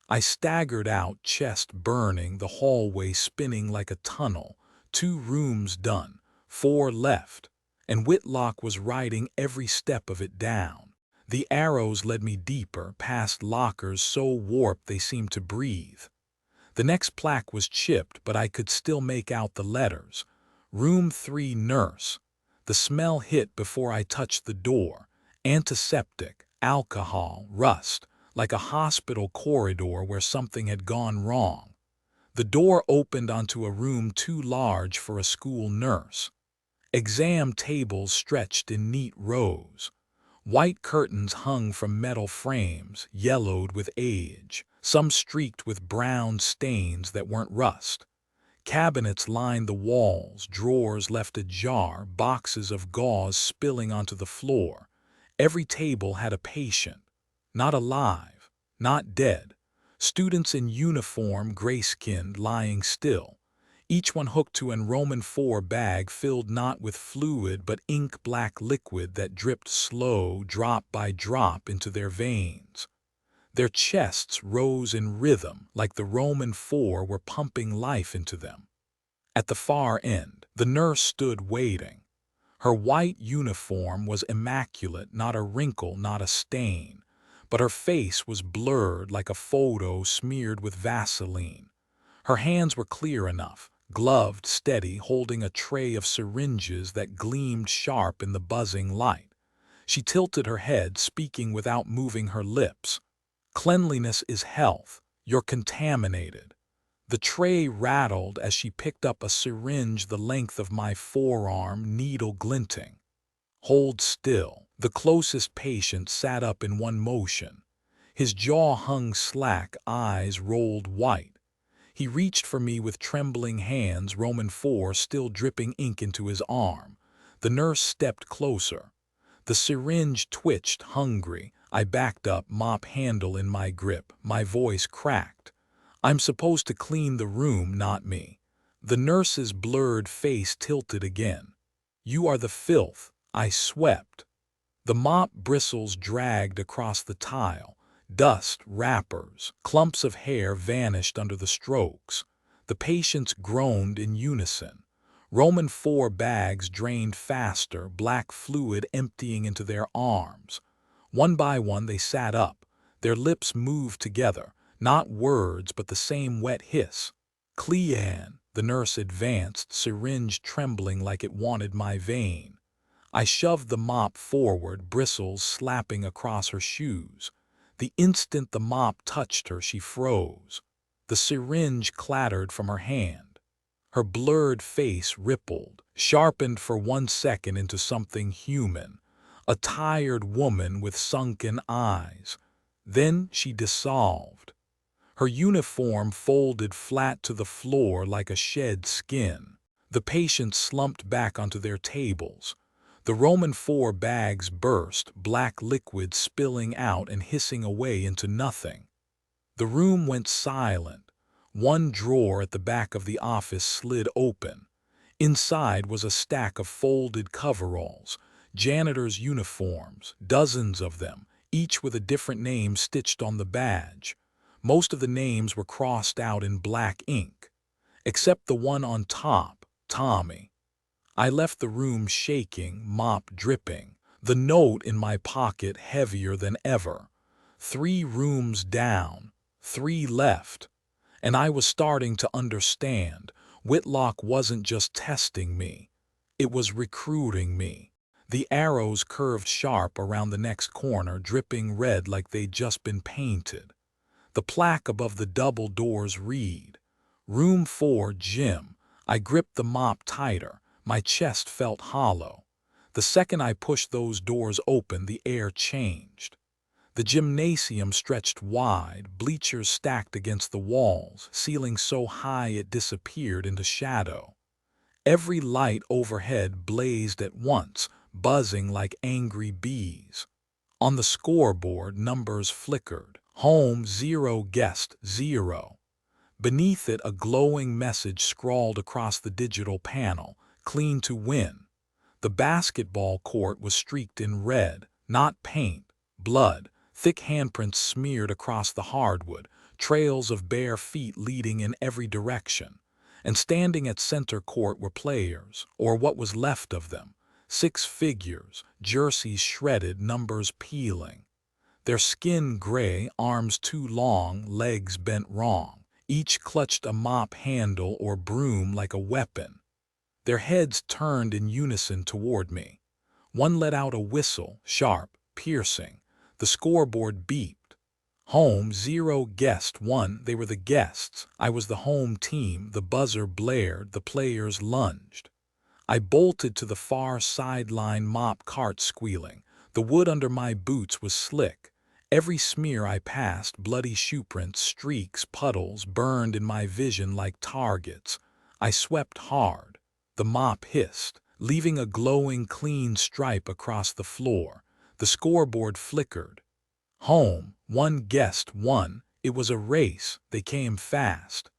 I staggered out, chest burning, the hallway spinning like a tunnel. 2 rooms done, 4 left, and Whitlock was riding every step of it down. The arrows led me deeper, past lockers so warped they seemed to breathe. The next plaque was chipped, but I could still make out the letters. Room 3, nurse. The smell hit before I touched the door. Antiseptic, alcohol, rust, like a hospital corridor where something had gone wrong. The door opened onto a room too large for a school nurse. Exam tables stretched in neat rows. White curtains hung from metal frames, yellowed with age, some streaked with brown stains that weren't rust. Cabinets lined the walls, drawers left ajar, boxes of gauze spilling onto the floor. Every table had a patient. Not alive, not dead. Students in uniform, gray-skinned, lying still. Each one hooked to an Roman IV bag filled not with fluid but ink-black liquid that dripped slow, drop by drop, into their veins. Their chests rose in rhythm like the Roman IV were pumping life into them. At the far end, the nurse stood waiting. Her white uniform was immaculate, not a wrinkle, not a stain, but her face was blurred like a photo smeared with Vaseline. Her hands were clear enough, gloved, steady, holding a tray of syringes that gleamed sharp in the buzzing light. She tilted her head, speaking without moving her lips. "Cleanliness is health. You're contaminated." The tray rattled as she picked up a syringe the length of my forearm, needle glinting. "Hold still." The closest patient sat up in one motion. His jaw hung slack, eyes rolled white. He reached for me with trembling hands, Roman IV still dripping ink into his arm. The nurse stepped closer. The syringe twitched, hungry. I backed up, mop handle in my grip. My voice cracked. "I'm supposed to clean the room, not me." The nurse's blurred face tilted again. "You are the filth." I swept. The mop bristles dragged across the tile. Dust, wrappers, clumps of hair vanished under the strokes. The patients groaned in unison. Roman IV bags drained faster, black fluid emptying into their arms. One by one they sat up. Their lips moved together, not words but the same wet hiss. "Clean." The nurse advanced, syringe trembling like it wanted my vein. I shoved the mop forward, bristles slapping across her shoes. The instant the mop touched her, she froze. The syringe clattered from her hand. Her blurred face rippled, sharpened for 1 second into something human, a tired woman with sunken eyes. Then she dissolved. Her uniform folded flat to the floor like a shed skin. The patients slumped back onto their tables. The Roman IV bags burst, black liquid spilling out and hissing away into nothing. The room went silent. One drawer at the back of the office slid open. Inside was a stack of folded coveralls, janitor's uniforms, dozens of them, each with a different name stitched on the badge. Most of the names were crossed out in black ink, except the one on top, Tommy. I left the room shaking, mop dripping, the note in my pocket heavier than ever. 3 rooms down, 3 left. And I was starting to understand. Whitlock wasn't just testing me. It was recruiting me. The arrows curved sharp around the next corner, dripping red like they'd just been painted. The plaque above the double doors read, "Room 4, Gym." I gripped the mop tighter. My chest felt hollow. The second I pushed those doors open, the air changed. The gymnasium stretched wide, bleachers stacked against the walls, ceiling so high it disappeared into shadow. Every light overhead blazed at once, buzzing like angry bees. On the scoreboard, numbers flickered. Home 0, guest 0. Beneath it, a glowing message scrawled across the digital panel, "Clean to win." The basketball court was streaked in red, not paint, blood. Thick handprints smeared across the hardwood. trails of bare feet leading in every direction. And standing at center court were players, or what was left of them, 6 figures, jerseys shredded, numbers peeling. Their skin gray, arms too long, legs bent wrong. Each clutched a mop handle or broom like a weapon. Their heads turned in unison toward me. One let out a whistle, sharp, piercing. The scoreboard beeped. Home, 0, guest, 1. They were the guests. I was the home team. The buzzer blared. The players lunged. I bolted to the far sideline, mop cart squealing. The wood under my boots was slick. Every smear I passed, bloody shoeprints, streaks, puddles, burned in my vision like targets. I swept hard. The mop hissed, leaving a glowing, clean stripe across the floor. The scoreboard flickered. Home, 1, guest, 1. It was a race. They came fast.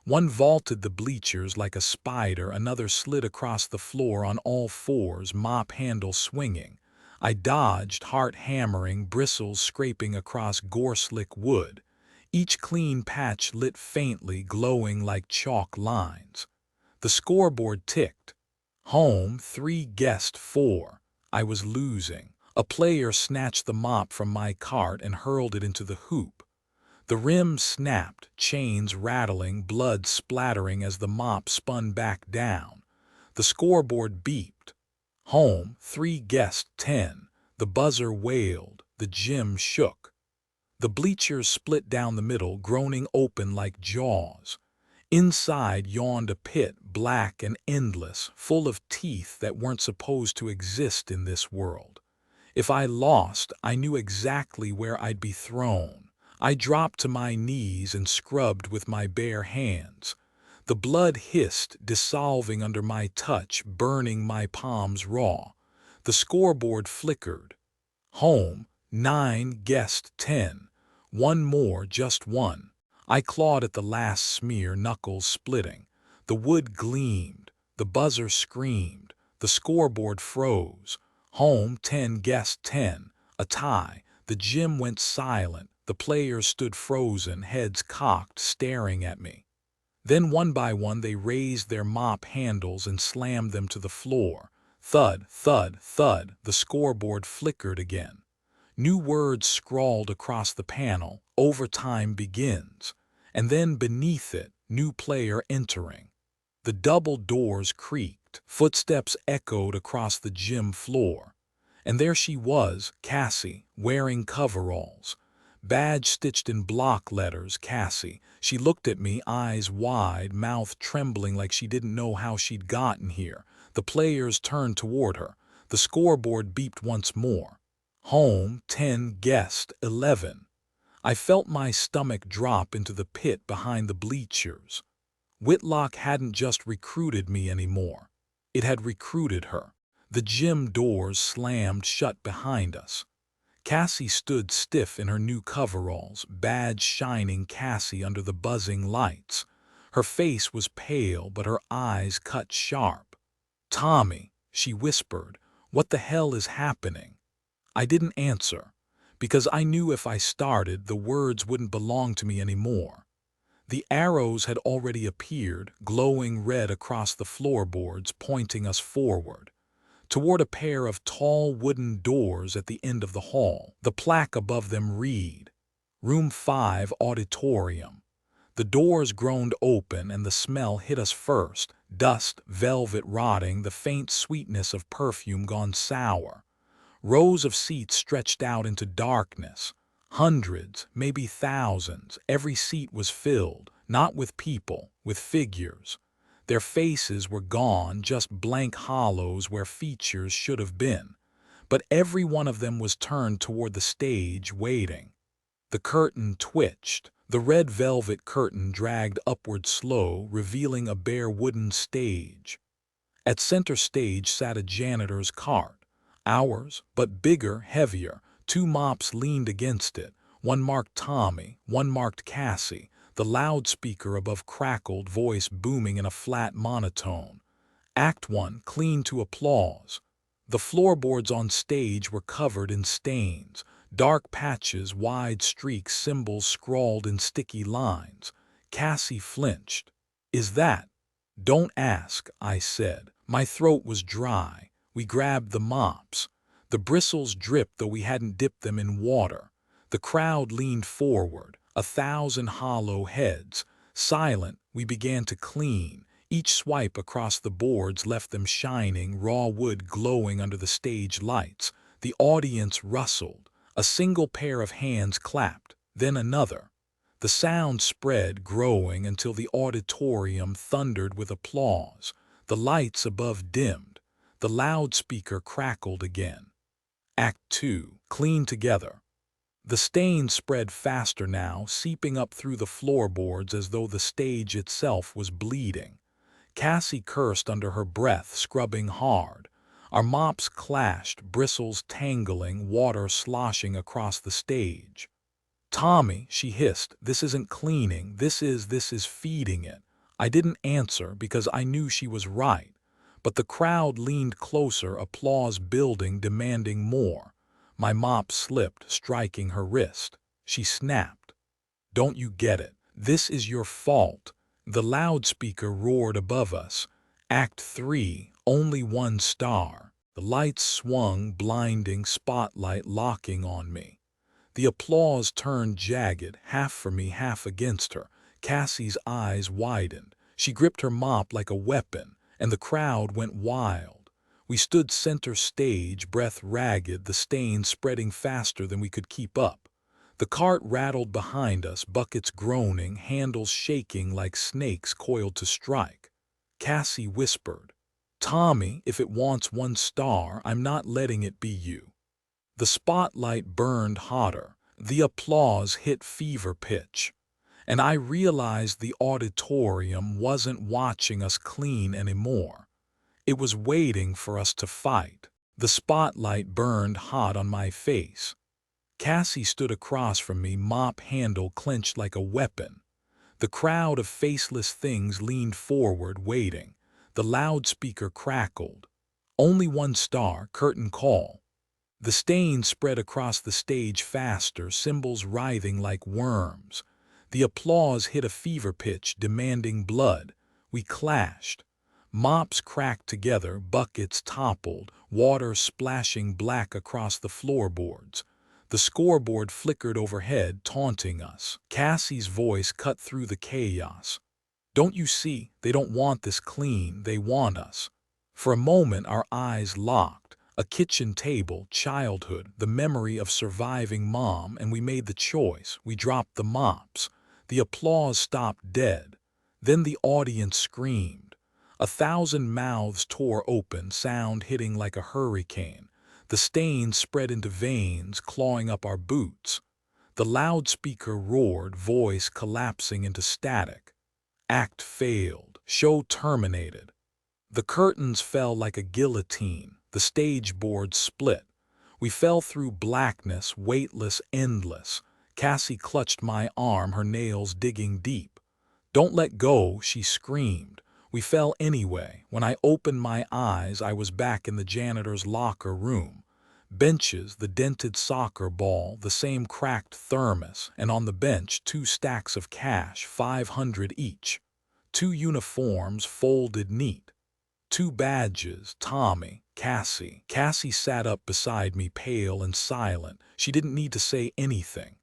One vaulted the bleachers like a spider, another slid across the floor on all fours, mop handle swinging. I dodged, heart hammering, bristles scraping across gore-slick wood. Each clean patch lit faintly, glowing like chalk lines. The scoreboard ticked. Home, 3, guest, 4. I was losing. A player snatched the mop from my cart and hurled it into the hoop. The rim snapped, chains rattling, blood splattering as the mop spun back down. The scoreboard beeped. Home, 3, guest, 10. The buzzer wailed. The gym shook. The bleachers split down the middle, groaning open like jaws. Inside yawned a pit, black and endless, full of teeth that weren't supposed to exist in this world. If I lost, I knew exactly where I'd be thrown. I dropped to my knees and scrubbed with my bare hands. The blood hissed, dissolving under my touch, burning my palms raw. The scoreboard flickered. Home, 9, guest, 10. One more, just one. I clawed at the last smear, knuckles splitting. The wood gleamed. The buzzer screamed. The scoreboard froze. Home, 10, guest, 10. A tie. The gym went silent. The players stood frozen, heads cocked, staring at me. Then one by one they raised their mop handles and slammed them to the floor. Thud, thud, thud. The scoreboard flickered again. New words scrawled across the panel. Overtime begins. And then beneath it, new player entering. The double doors creaked. Footsteps echoed across the gym floor. And there she was, Cassie, wearing coveralls. Badge stitched in block letters, Cassie. She looked at me, eyes wide, mouth trembling like she didn't know how she'd gotten here. The players turned toward her. The scoreboard beeped once more. Home, 10, guest, 11. I felt my stomach drop into the pit behind the bleachers. Whitlock hadn't just recruited me anymore. It had recruited her. The gym doors slammed shut behind us. Cassie stood stiff in her new coveralls, badge shining Cassie under the buzzing lights. Her face was pale, but her eyes cut sharp. "Tommy," she whispered, "what the hell is happening?" I didn't answer, because I knew if I started, the words wouldn't belong to me anymore. The arrows had already appeared, glowing red across the floorboards, pointing us forward, toward a pair of tall wooden doors at the end of the hall. The plaque above them read, Room 5, Auditorium. The doors groaned open and the smell hit us first. Dust, velvet rotting, the faint sweetness of perfume gone sour. Rows of seats stretched out into darkness. Hundreds, maybe thousands. Every seat was filled, not with people, with figures. Their faces were gone, just blank hollows where features should have been. But every one of them was turned toward the stage, waiting. The curtain twitched. The red velvet curtain dragged upward slow, revealing a bare wooden stage. At center stage sat a janitor's cart. Ours, but bigger, heavier. 2 mops leaned against it. One marked Tommy, one marked Cassie. The loudspeaker above crackled, voice booming in a flat monotone. Act 1, clean to applause. The floorboards on stage were covered in stains. Dark patches, wide streaks, symbols scrawled in sticky lines. Cassie flinched. "Is that—" "Don't ask," I said. My throat was dry. We grabbed the mops. The bristles dripped though we hadn't dipped them in water. The crowd leaned forward, 1,000 hollow heads. Silent, we began to clean. Each swipe across the boards left them shining, raw wood glowing under the stage lights. The audience rustled. A single pair of hands clapped, then another. The sound spread, growing until the auditorium thundered with applause. The lights above dimmed. The loudspeaker crackled again. Act 2. Clean together. The stains spread faster now, seeping up through the floorboards as though the stage itself was bleeding. Cassie cursed under her breath, scrubbing hard. Our mops clashed, bristles tangling, water sloshing across the stage. "Tommy," she hissed, "this isn't cleaning, this is feeding it." I didn't answer because I knew she was right. But the crowd leaned closer, applause building, demanding more. My mop slipped, striking her wrist. She snapped. "Don't you get it? This is your fault." The loudspeaker roared above us. Act 3, only 1 star. The lights swung, blinding spotlight locking on me. The applause turned jagged, half for me, half against her. Cassie's eyes widened. She gripped her mop like a weapon, and the crowd went wild. We stood center stage, breath ragged, the stains spreading faster than we could keep up. The cart rattled behind us, buckets groaning, handles shaking like snakes coiled to strike. Cassie whispered, "Tommy, if it wants 1 star, I'm not letting it be you." The spotlight burned hotter. The applause hit fever pitch. And I realized the auditorium wasn't watching us clean anymore. It was waiting for us to fight. The spotlight burned hot on my face. Cassie stood across from me, mop handle clenched like a weapon. The crowd of faceless things leaned forward, waiting. The loudspeaker crackled. "Only 1 star, curtain call." The stains spread across the stage faster, symbols writhing like worms. The applause hit a fever pitch, demanding blood. We clashed. Mops cracked together, buckets toppled, water splashing black across the floorboards. The scoreboard flickered overhead, taunting us. Cassie's voice cut through the chaos. "Don't you see? They don't want this clean, they want us." For a moment our eyes locked. A kitchen table, childhood, the memory of surviving mom, and we made the choice. We dropped the mops. The applause stopped dead. Then the audience screamed. 1,000 mouths tore open, sound hitting like a hurricane. The stains spread into veins, clawing up our boots. The loudspeaker roared, voice collapsing into static. Act failed. Show terminated. The curtains fell like a guillotine. The stage board split. We fell through blackness, weightless, endless. Cassie clutched my arm, her nails digging deep. "Don't let go," she screamed. We fell anyway. When I opened my eyes, I was back in the janitor's locker room. Benches, the dented soccer ball, the same cracked thermos, and on the bench 2 stacks of cash, 500 each. 2 uniforms folded neat. 2 badges, Tommy, Cassie. Cassie sat up beside me, pale and silent. She didn't need to say anything.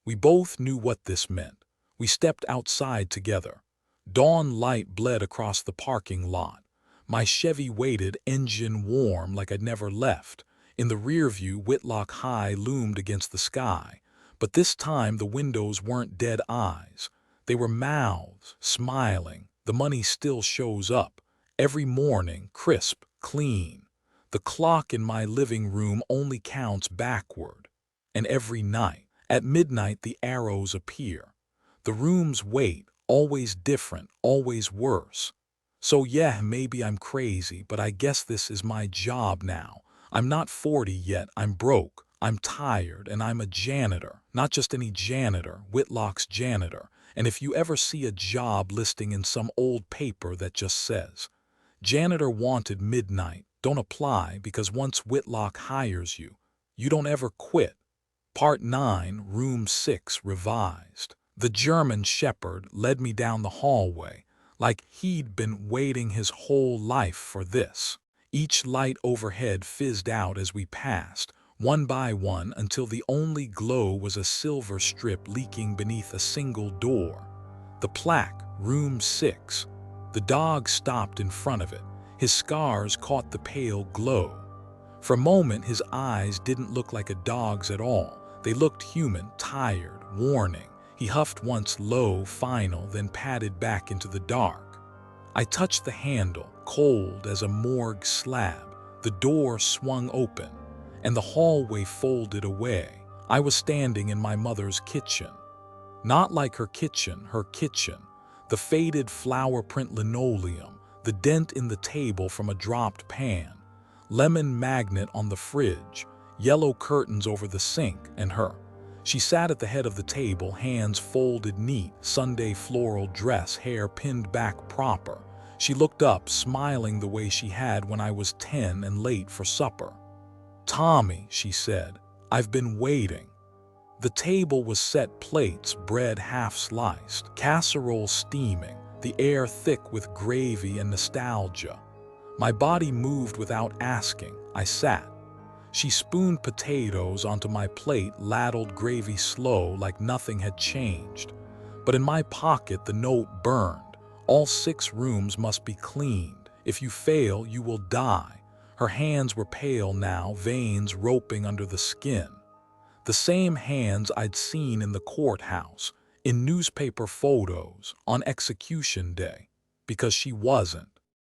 We both knew what this meant. We stepped outside together. Dawn light bled across the parking lot. My Chevy waited, engine warm like I'd never left. In the rear view, Whitlock High loomed against the sky. But this time the windows weren't dead eyes. They were mouths, smiling. The money still shows up. Every morning, crisp, clean. The clock in my living room only counts backward. And every night, at midnight, the arrows appear. The rooms wait, always different, always worse. So yeah, maybe I'm crazy, but I guess this is my job now. I'm not 40 yet, I'm broke, I'm tired, and I'm a janitor. Not just any janitor, Whitlock's janitor. And if you ever see a job listing in some old paper that just says, "Janitor wanted midnight," don't apply, because once Whitlock hires you, you don't ever quit. Part 9, Room 6 revised. The German shepherd led me down the hallway, like he'd been waiting his whole life for this. Each light overhead fizzed out as we passed, one by one, until the only glow was a silver strip leaking beneath a single door. The plaque, Room 6. The dog stopped in front of it. His scars caught the pale glow. For a moment, his eyes didn't look like a dog's at all. They looked human, tired, warning. He huffed once low, final, then padded back into the dark. I touched the handle, cold as a morgue slab. The door swung open, and the hallway folded away. I was standing in my mother's kitchen. Not like her kitchen. The faded flower print linoleum, the dent in the table from a dropped pan, lemon magnet on the fridge, yellow curtains over the sink, and her. She sat at the head of the table, hands folded neat, Sunday floral dress, hair pinned back proper. She looked up, smiling the way she had when I was 10 and late for supper. "Tommy," she said, "I've been waiting." The table was set, plates, bread half sliced, casserole steaming, the air thick with gravy and nostalgia. My body moved without asking. I sat. She spooned potatoes onto my plate, ladled gravy slow like nothing had changed. But in my pocket the note burned. All 6 rooms must be cleaned. If you fail, you will die. Her hands were pale now, veins roping under the skin. The same hands I'd seen in the courthouse, in newspaper photos, on execution day. Because she wasn't.